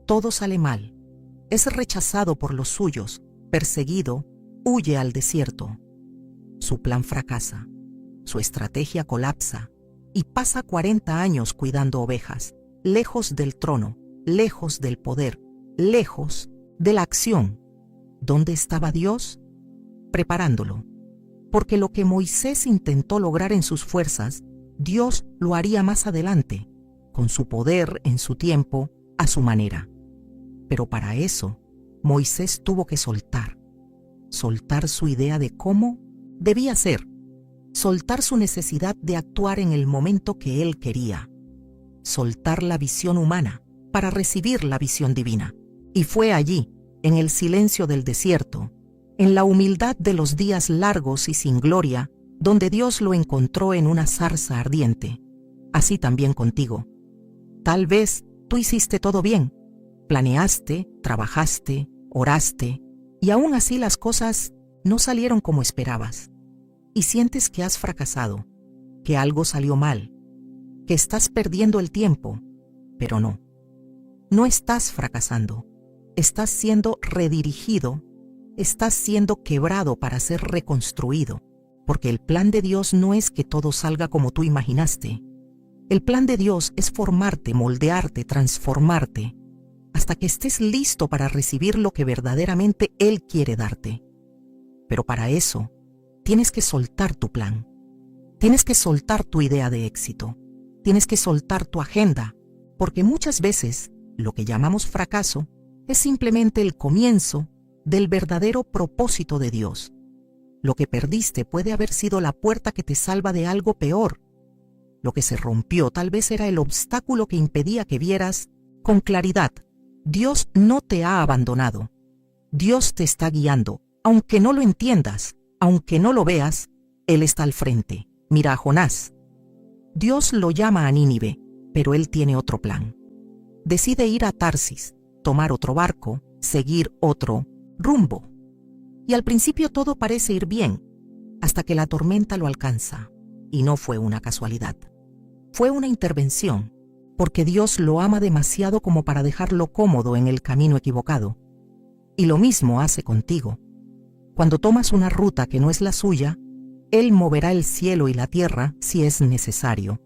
Todo sale mal. Es rechazado por los suyos, perseguido, huye al desierto. Su plan fracasa, su estrategia colapsa y pasa 40 años cuidando ovejas, lejos del trono, lejos del poder, lejos de la acción. ¿Dónde estaba Dios? Preparándolo. Porque lo que Moisés intentó lograr en sus fuerzas, Dios lo haría más adelante, con su poder, en su tiempo, a su manera. Pero para eso, Moisés tuvo que soltar su idea de cómo debía ser, soltar su necesidad de actuar en el momento que él quería, soltar la visión humana para recibir la visión divina. Y fue allí, en el silencio del desierto, en la humildad de los días largos y sin gloria, donde Dios lo encontró en una zarza ardiente. Así también contigo. Tal vez tú hiciste todo bien, planeaste, trabajaste, oraste, y aún así las cosas no salieron como esperabas. Y sientes que has fracasado, que algo salió mal, que estás perdiendo el tiempo, pero no. No estás fracasando, estás siendo redirigido, estás siendo quebrado para ser reconstruido, porque el plan de Dios no es que todo salga como tú imaginaste. El plan de Dios es formarte, moldearte, transformarte, hasta que estés listo para recibir lo que verdaderamente Él quiere darte. Pero para eso, tienes que soltar tu plan, tienes que soltar tu idea de éxito, tienes que soltar tu agenda, porque muchas veces lo que llamamos fracaso es simplemente el comienzo del verdadero propósito de Dios. Lo que perdiste puede haber sido la puerta que te salva de algo peor. Lo que se rompió tal vez era el obstáculo que impedía que vieras con claridad. Dios no te ha abandonado. Dios te está guiando. Aunque no lo entiendas, aunque no lo veas, Él está al frente. Mira a Jonás. Dios lo llama a Nínive, pero él tiene otro plan. Decide ir a Tarsis, tomar otro barco, seguir otro rumbo. Y al principio todo parece ir bien, hasta que la tormenta lo alcanza. Y no fue una casualidad. Fue una intervención, porque Dios lo ama demasiado como para dejarlo cómodo en el camino equivocado. Y lo mismo hace contigo. Cuando tomas una ruta que no es la suya, Él moverá el cielo y la tierra si es necesario,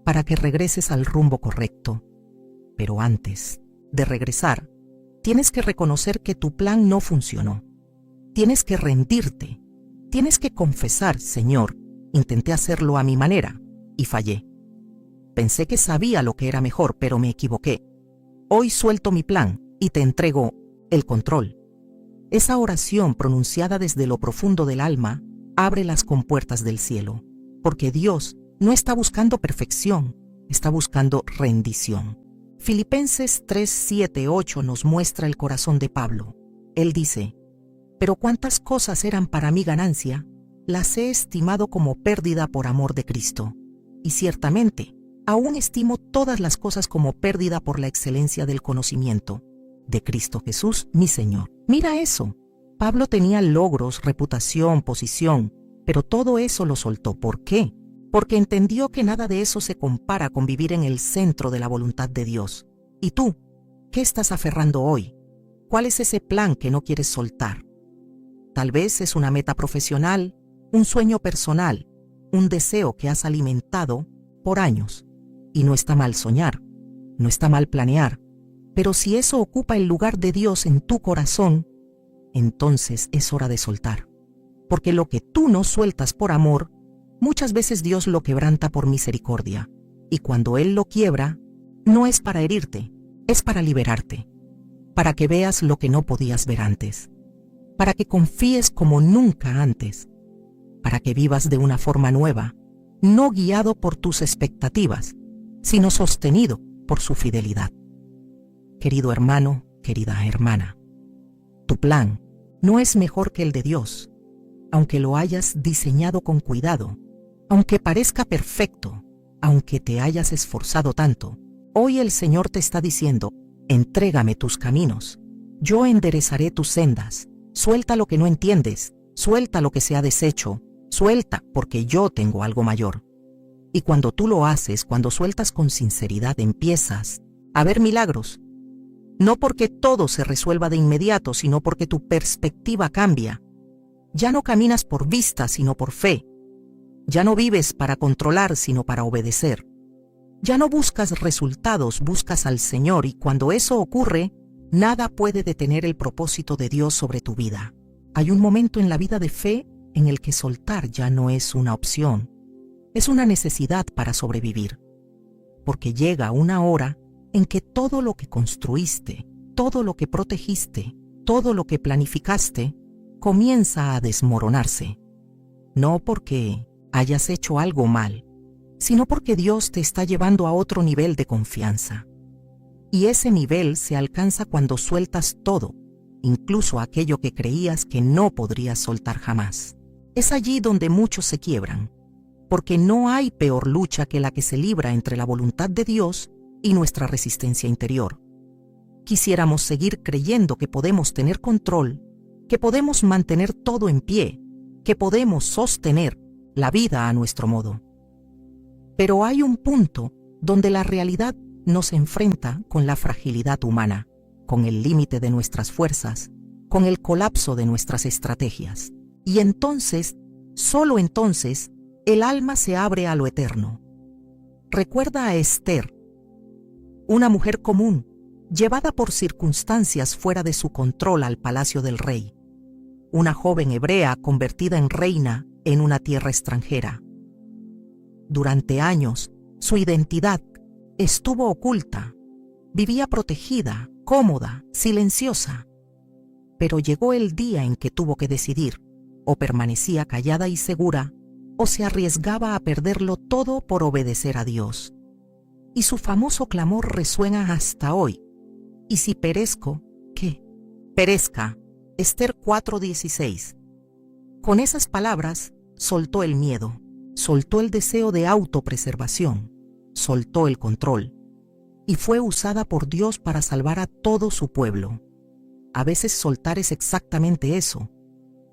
para que regreses al rumbo correcto. Pero antes de regresar, tienes que reconocer que tu plan no funcionó. Tienes que rendirte. Tienes que confesar: Señor, intenté hacerlo a mi manera y fallé. Pensé que sabía lo que era mejor, pero me equivoqué. Hoy suelto mi plan y te entrego el control. Esa oración pronunciada desde lo profundo del alma abre las compuertas del cielo, porque Dios no está buscando perfección, está buscando rendición. Filipenses 3, 7, 8 nos muestra el corazón de Pablo. Él dice: pero cuántas cosas eran para mí ganancia, las he estimado como pérdida por amor de Cristo. Y ciertamente, aún estimo todas las cosas como pérdida por la excelencia del conocimiento de Cristo Jesús, mi Señor. Mira eso. Pablo tenía logros, reputación, posición, pero todo eso lo soltó. ¿Por qué? Porque entendió que nada de eso se compara con vivir en el centro de la voluntad de Dios. ¿Y tú? ¿Qué estás aferrando hoy? ¿Cuál es ese plan que no quieres soltar? Tal vez es una meta profesional, un sueño personal, un deseo que has alimentado por años. Y no está mal soñar, no está mal planear, pero si eso ocupa el lugar de Dios en tu corazón, entonces es hora de soltar. Porque lo que tú no sueltas por amor, muchas veces Dios lo quebranta por misericordia. Y cuando Él lo quiebra, no es para herirte, es para liberarte, para que veas lo que no podías ver antes, para que confíes como nunca antes, para que vivas de una forma nueva, no guiado por tus expectativas, sino sostenido por su fidelidad. Querido hermano, querida hermana, tu plan no es mejor que el de Dios, aunque lo hayas diseñado con cuidado, aunque parezca perfecto, aunque te hayas esforzado tanto. Hoy el Señor te está diciendo: entrégame tus caminos, yo enderezaré tus sendas, suelta lo que no entiendes, suelta lo que se ha deshecho, suelta porque yo tengo algo mayor. Y cuando tú lo haces, cuando sueltas con sinceridad, empiezas a ver milagros. No porque todo se resuelva de inmediato, sino porque tu perspectiva cambia. Ya no caminas por vista, sino por fe. Ya no vives para controlar, sino para obedecer. Ya no buscas resultados, buscas al Señor, y cuando eso ocurre, nada puede detener el propósito de Dios sobre tu vida. Hay un momento en la vida de fe en el que soltar ya no es una opción. Es una necesidad para sobrevivir, porque llega una hora en que todo lo que construiste, todo lo que protegiste, todo lo que planificaste, comienza a desmoronarse. No porque hayas hecho algo mal, sino porque Dios te está llevando a otro nivel de confianza. Y ese nivel se alcanza cuando sueltas todo, incluso aquello que creías que no podrías soltar jamás. Es allí donde muchos se quiebran, porque no hay peor lucha que la que se libra entre la voluntad de Dios y nuestra resistencia interior. Quisiéramos seguir creyendo que podemos tener control, que podemos mantener todo en pie, que podemos sostener la vida a nuestro modo. Pero hay un punto donde la realidad nos enfrenta con la fragilidad humana, con el límite de nuestras fuerzas, con el colapso de nuestras estrategias. Y entonces, solo entonces, el alma se abre a lo eterno. Recuerda a Esther, una mujer común, llevada por circunstancias fuera de su control al palacio del rey. Una joven hebrea convertida en reina en una tierra extranjera. Durante años, su identidad estuvo oculta. Vivía protegida, cómoda, silenciosa. Pero llegó el día en que tuvo que decidir: o permanecía callada y segura, o se arriesgaba a perderlo todo por obedecer a Dios. Y su famoso clamor resuena hasta hoy: ¿y si perezco, qué? Perezca. Esther 4:16. Con esas palabras soltó el miedo, soltó el deseo de autopreservación, soltó el control y fue usada por Dios para salvar a todo su pueblo. A veces soltar es exactamente eso,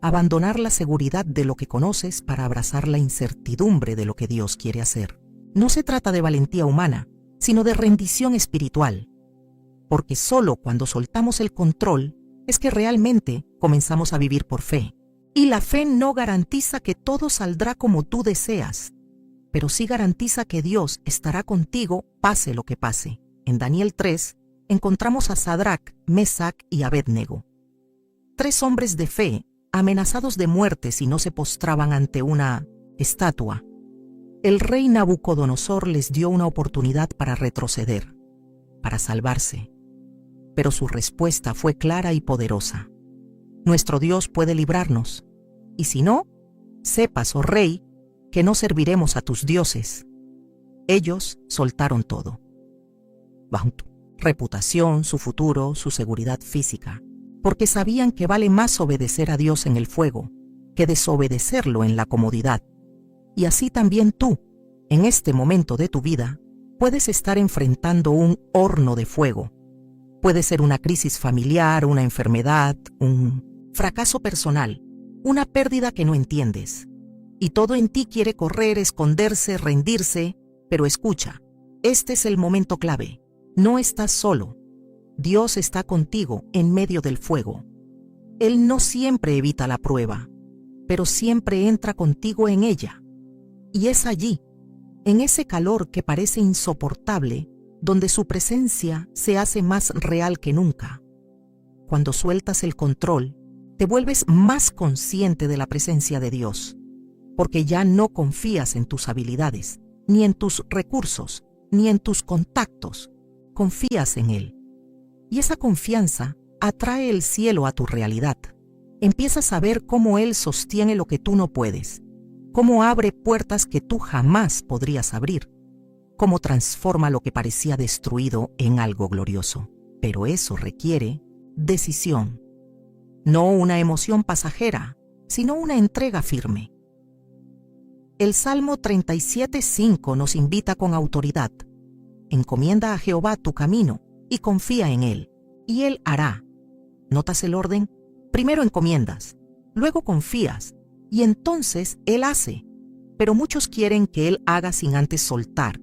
abandonar la seguridad de lo que conoces para abrazar la incertidumbre de lo que Dios quiere hacer. No se trata de valentía humana, sino de rendición espiritual, porque solo cuando soltamos el control es que realmente comenzamos a vivir por fe. Y la fe no garantiza que todo saldrá como tú deseas, pero sí garantiza que Dios estará contigo pase lo que pase. En Daniel 3 encontramos a Sadrac, Mesac y Abednego, 3 hombres de fe amenazados de muerte si no se postraban ante una estatua. El rey Nabucodonosor les dio una oportunidad para retroceder, para salvarse, pero su respuesta fue clara y poderosa. Nuestro Dios puede librarnos, y si no, sepas, oh rey, que no serviremos a tus dioses. Ellos soltaron todo. Bajo tu reputación, su futuro, su seguridad física, porque sabían que vale más obedecer a Dios en el fuego que desobedecerlo en la comodidad. Y así también tú, en este momento de tu vida, puedes estar enfrentando un horno de fuego. Puede ser una crisis familiar, una enfermedad, un fracaso personal, una pérdida que no entiendes. Y todo en ti quiere correr, esconderse, rendirse, pero escucha, este es el momento clave. No estás solo. Dios está contigo en medio del fuego. Él no siempre evita la prueba, pero siempre entra contigo en ella. Y es allí, en ese calor que parece insoportable, donde su presencia se hace más real que nunca. Cuando sueltas el control, te vuelves más consciente de la presencia de Dios, porque ya no confías en tus habilidades, ni en tus recursos, ni en tus contactos. Confías en Él. Y esa confianza atrae el cielo a tu realidad. Empiezas a ver cómo Él sostiene lo que tú no puedes, cómo abre puertas que tú jamás podrías abrir, cómo transforma lo que parecía destruido en algo glorioso. Pero eso requiere decisión. No una emoción pasajera, sino una entrega firme. El Salmo 37:5 nos invita con autoridad. Encomienda a Jehová tu camino y confía en Él, y Él hará. ¿Notas el orden? Primero encomiendas, luego confías, y entonces Él hace. Pero muchos quieren que Él haga sin antes soltar.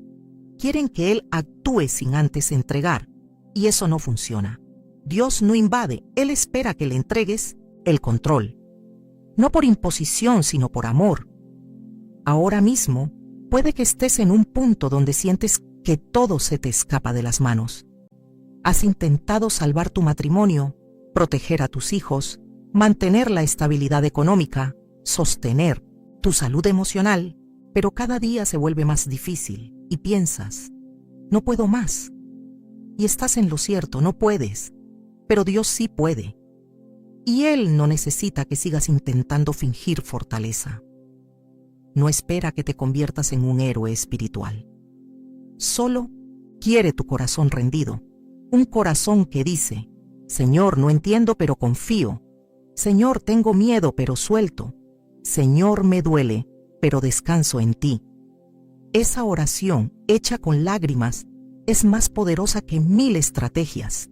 Quieren que Él actúe sin antes entregar, y eso no funciona. Dios no invade, Él espera que le entregues el control. No por imposición, sino por amor. Ahora mismo, puede que estés en un punto donde sientes que todo se te escapa de las manos. Has intentado salvar tu matrimonio, proteger a tus hijos, mantener la estabilidad económica, sostener tu salud emocional, pero cada día se vuelve más difícil y piensas, no puedo más. Y estás en lo cierto, no puedes, pero Dios sí puede. Y Él no necesita que sigas intentando fingir fortaleza. No espera que te conviertas en un héroe espiritual. Solo quiere tu corazón rendido, un corazón que dice, Señor, no entiendo, pero confío. Señor, tengo miedo, pero suelto. Señor, me duele, pero descanso en ti. Esa oración, hecha con lágrimas, es más poderosa que 1000 estrategias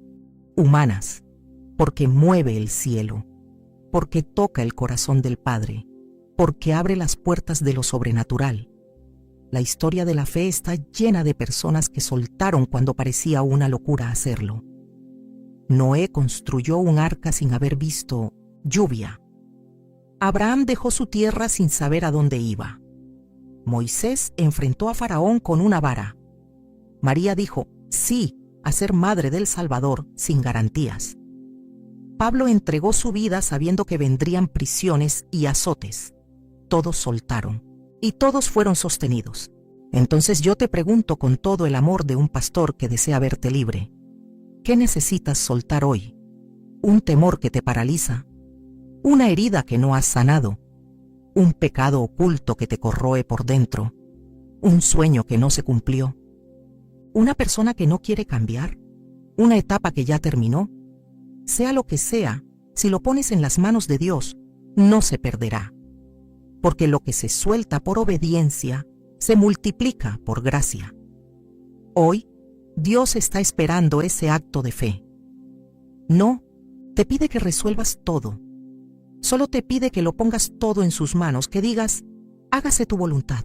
humanas, porque mueve el cielo, porque toca el corazón del Padre, porque abre las puertas de lo sobrenatural. La historia de la fe está llena de personas que soltaron cuando parecía una locura hacerlo. Noé construyó un arca sin haber visto lluvia. Abraham dejó su tierra sin saber a dónde iba. Moisés enfrentó a Faraón con una vara. María dijo sí a ser madre del Salvador sin garantías. Pablo entregó su vida sabiendo que vendrían prisiones y azotes. Todos soltaron y todos fueron sostenidos. Entonces yo te pregunto con todo el amor de un pastor que desea verte libre, ¿qué necesitas soltar hoy? ¿Un temor que te paraliza? ¿Una herida que no has sanado? ¿Un pecado oculto que te corroe por dentro? ¿Un sueño que no se cumplió? ¿Una persona que no quiere cambiar? ¿Una etapa que ya terminó? Sea lo que sea, si lo pones en las manos de Dios, no se perderá. porque lo que se suelta por obediencia se multiplica por gracia. Hoy, Dios está esperando ese acto de fe. No te pide que resuelvas todo. Solo te pide que lo pongas todo en sus manos, que digas, hágase tu voluntad.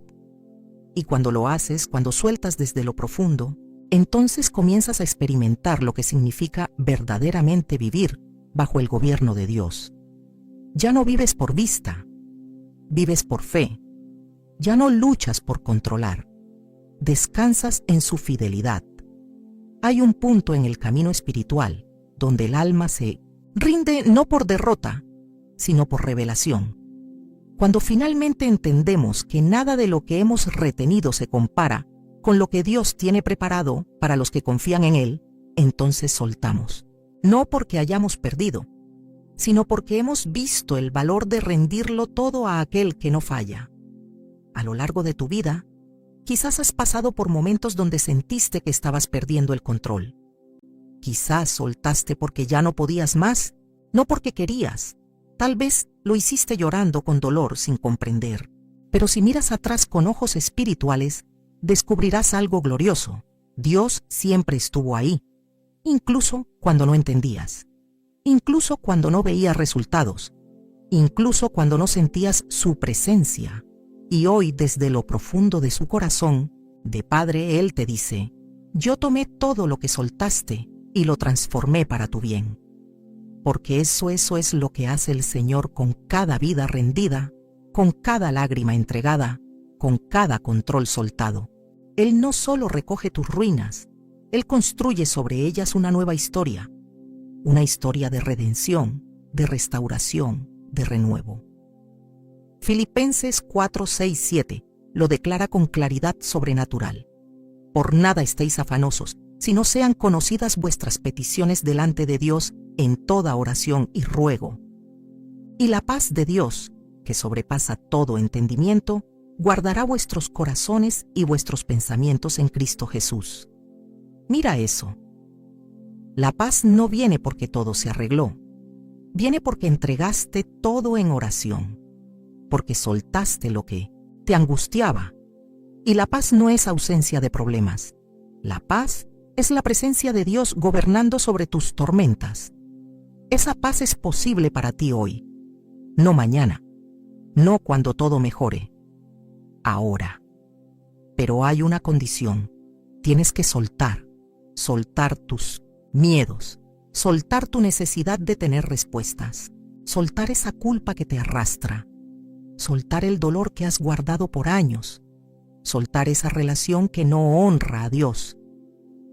Y cuando lo haces, cuando sueltas desde lo profundo, entonces comienzas a experimentar lo que significa verdaderamente vivir bajo el gobierno de Dios. Ya no vives por vista, vives por fe. Ya no luchas por controlar, descansas en su fidelidad. Hay un punto en el camino espiritual donde el alma se rinde no por derrota, sino por revelación. Cuando finalmente entendemos que nada de lo que hemos retenido se compara con lo que Dios tiene preparado para los que confían en Él, entonces soltamos. No porque hayamos perdido, sino porque hemos visto el valor de rendirlo todo a aquel que no falla. A lo largo de tu vida, quizás has pasado por momentos donde sentiste que estabas perdiendo el control. Quizás soltaste porque ya no podías más, no porque querías. Tal vez lo hiciste llorando con dolor sin comprender. Pero si miras atrás con ojos espirituales, descubrirás algo glorioso. Dios siempre estuvo ahí, incluso cuando no entendías, incluso cuando no veías resultados, incluso cuando no sentías su presencia. Y hoy, desde lo profundo de su corazón, de Padre, Él te dice, yo tomé todo lo que soltaste y lo transformé para tu bien. Porque eso es lo que hace el Señor con cada vida rendida, con cada lágrima entregada, con cada control soltado. Él no solo recoge tus ruinas, Él construye sobre ellas una nueva historia, una historia de redención, de restauración, de renuevo. Filipenses 4, 6, 7 lo declara con claridad sobrenatural. Por nada estéis afanosos, sino sean conocidas vuestras peticiones delante de Dios en toda oración y ruego. Y la paz de Dios, que sobrepasa todo entendimiento, guardará vuestros corazones y vuestros pensamientos en Cristo Jesús. Mira eso. La paz no viene porque todo se arregló. Viene porque entregaste todo en oración, porque soltaste lo que te angustiaba. Y la paz no es ausencia de problemas. La paz es la presencia de Dios gobernando sobre tus tormentas. Esa paz es posible para ti hoy, no mañana, no cuando todo mejore, ahora. Pero hay una condición. Tienes que soltar tus miedos, soltar tu necesidad de tener respuestas, soltar esa culpa que te arrastra, soltar el dolor que has guardado por años, soltar esa relación que no honra a Dios,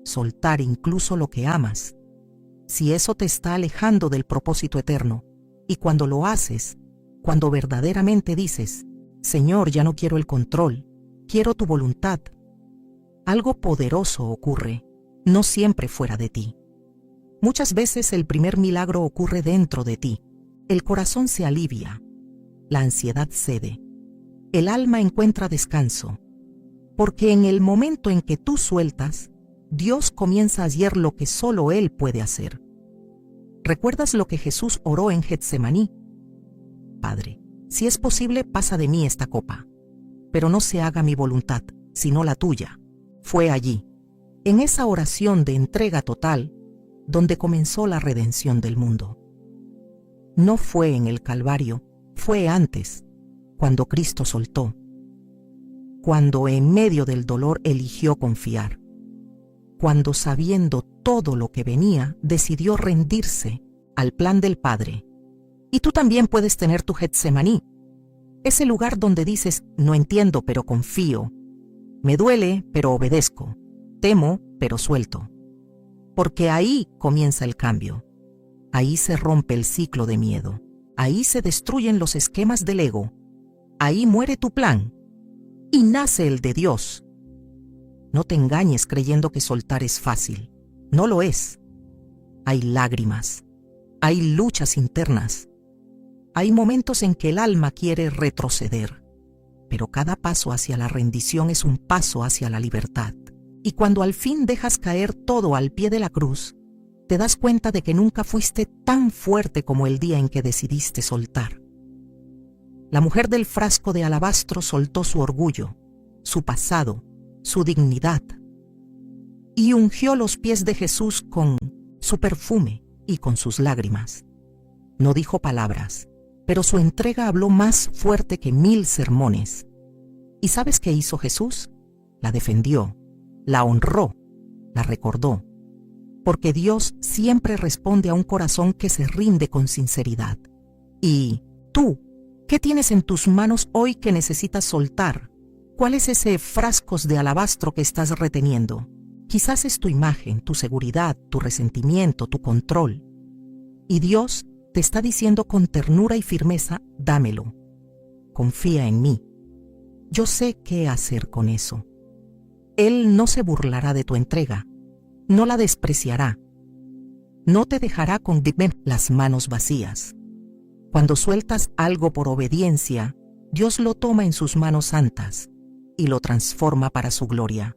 soltar incluso lo que amas. Si eso te está alejando del propósito eterno, y cuando lo haces, cuando verdaderamente dices, Señor, ya no quiero el control, quiero tu voluntad, algo poderoso ocurre, no siempre fuera de ti. Muchas veces el primer milagro ocurre dentro de ti. El corazón se alivia, la ansiedad cede, el alma encuentra descanso, porque en el momento en que tú sueltas, Dios comienza a hacer lo que solo Él puede hacer. ¿Recuerdas lo que Jesús oró en Getsemaní? Padre, si es posible, pasa de mí esta copa, pero no se haga mi voluntad, sino la tuya. Fue allí, en esa oración de entrega total, donde comenzó la redención del mundo. No fue en el Calvario, fue antes, cuando Cristo soltó, cuando en medio del dolor eligió confiar, cuando sabiendo todo lo que venía, decidió rendirse al plan del Padre. Y tú también puedes tener tu Getsemaní, ese lugar donde dices, no entiendo pero confío, me duele pero obedezco, temo pero suelto. Porque ahí comienza el cambio, ahí se rompe el ciclo de miedo, ahí se destruyen los esquemas del ego, ahí muere tu plan y nace el de Dios. No te engañes creyendo que soltar es fácil, no lo es. Hay lágrimas, hay luchas internas, hay momentos en que el alma quiere retroceder, pero cada paso hacia la rendición es un paso hacia la libertad. Y cuando al fin dejas caer todo al pie de la cruz, te das cuenta de que nunca fuiste tan fuerte como el día en que decidiste soltar. La mujer del frasco de alabastro soltó su orgullo, su pasado, su dignidad, y ungió los pies de Jesús con su perfume y con sus lágrimas. No dijo palabras, pero su entrega habló más fuerte que 1000 sermones. ¿Y sabes qué hizo Jesús? La defendió, la honró, la recordó, porque Dios siempre responde a un corazón que se rinde con sinceridad. ¿Y tú, qué tienes en tus manos hoy que necesitas soltar? ¿Cuál es ese frascos de alabastro que estás reteniendo? Quizás es tu imagen, tu seguridad, tu resentimiento, tu control. Y Dios te está diciendo con ternura y firmeza, dámelo. Confía en mí. Yo sé qué hacer con eso. Él no se burlará de tu entrega, no la despreciará, no te dejará con las manos vacías. Cuando sueltas algo por obediencia, Dios lo toma en sus manos santas y lo transforma para su gloria.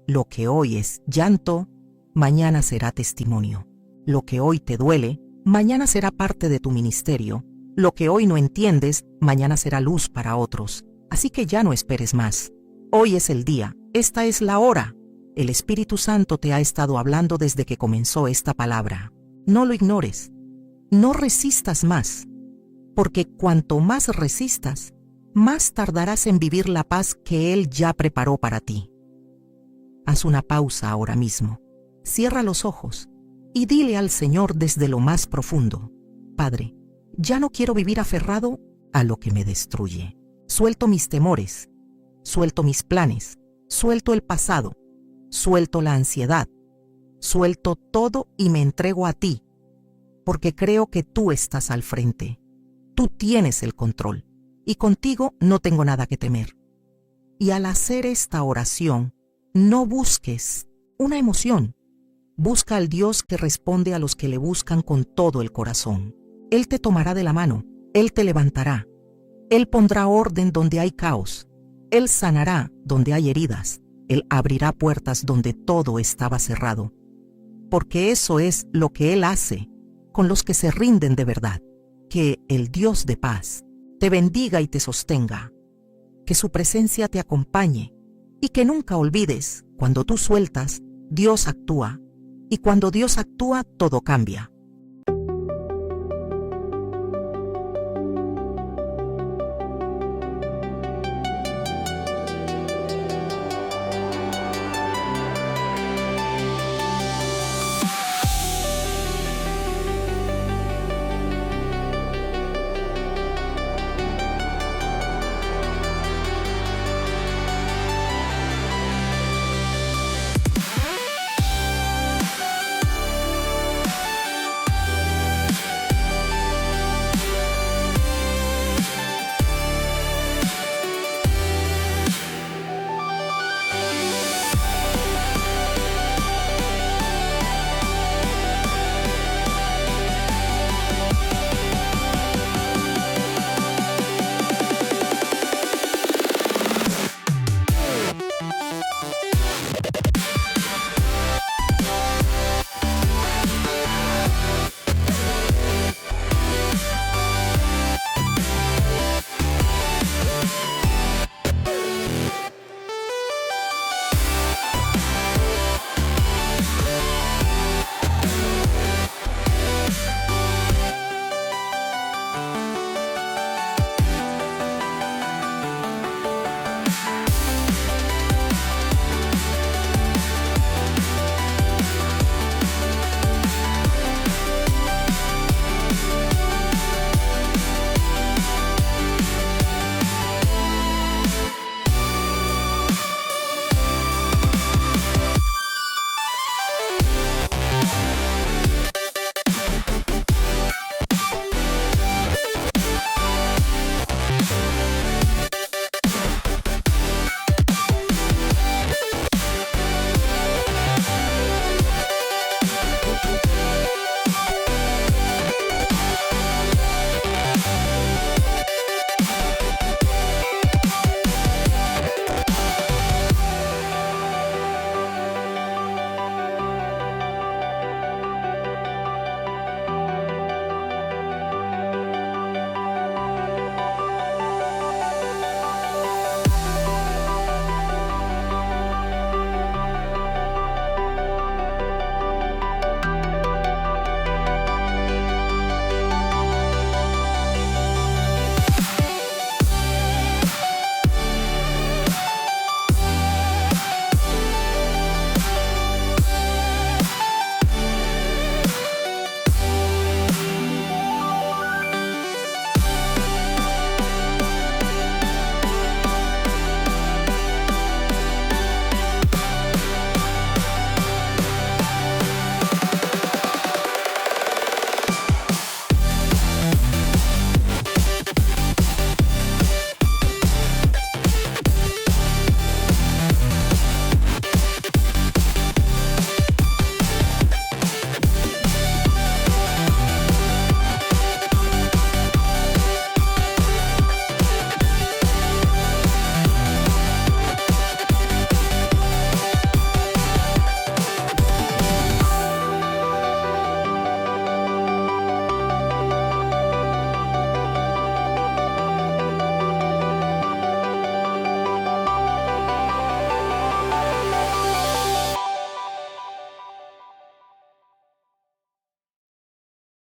Lo que hoy es llanto, mañana será testimonio. Lo que hoy te duele, mañana será parte de tu ministerio. Lo que hoy no entiendes, mañana será luz para otros. Así que ya no esperes más. Hoy es el día, esta es la hora. El Espíritu Santo te ha estado hablando desde que comenzó esta palabra. No lo ignores. No resistas más, porque cuanto más resistas, más tardarás en vivir la paz que Él ya preparó para ti. Haz una pausa ahora mismo. Cierra los ojos y dile al Señor desde lo más profundo: Padre, ya no quiero vivir aferrado a lo que me destruye. Suelto mis temores, suelto mis planes, suelto el pasado, suelto la ansiedad, suelto todo y me entrego a ti, porque creo que tú estás al frente. Tú tienes el control y contigo no tengo nada que temer. Y al hacer esta oración, no busques una emoción. Busca al Dios que responde a los que le buscan con todo el corazón. Él te tomará de la mano, Él te levantará. Él pondrá orden donde hay caos. Él sanará donde hay heridas. Él abrirá puertas donde todo estaba cerrado. Porque eso es lo que Él hace con los que se rinden de verdad. Que el Dios de paz te bendiga y te sostenga. Que su presencia te acompañe y que nunca olvides, cuando tú sueltas, Dios actúa. Y cuando Dios actúa, todo cambia.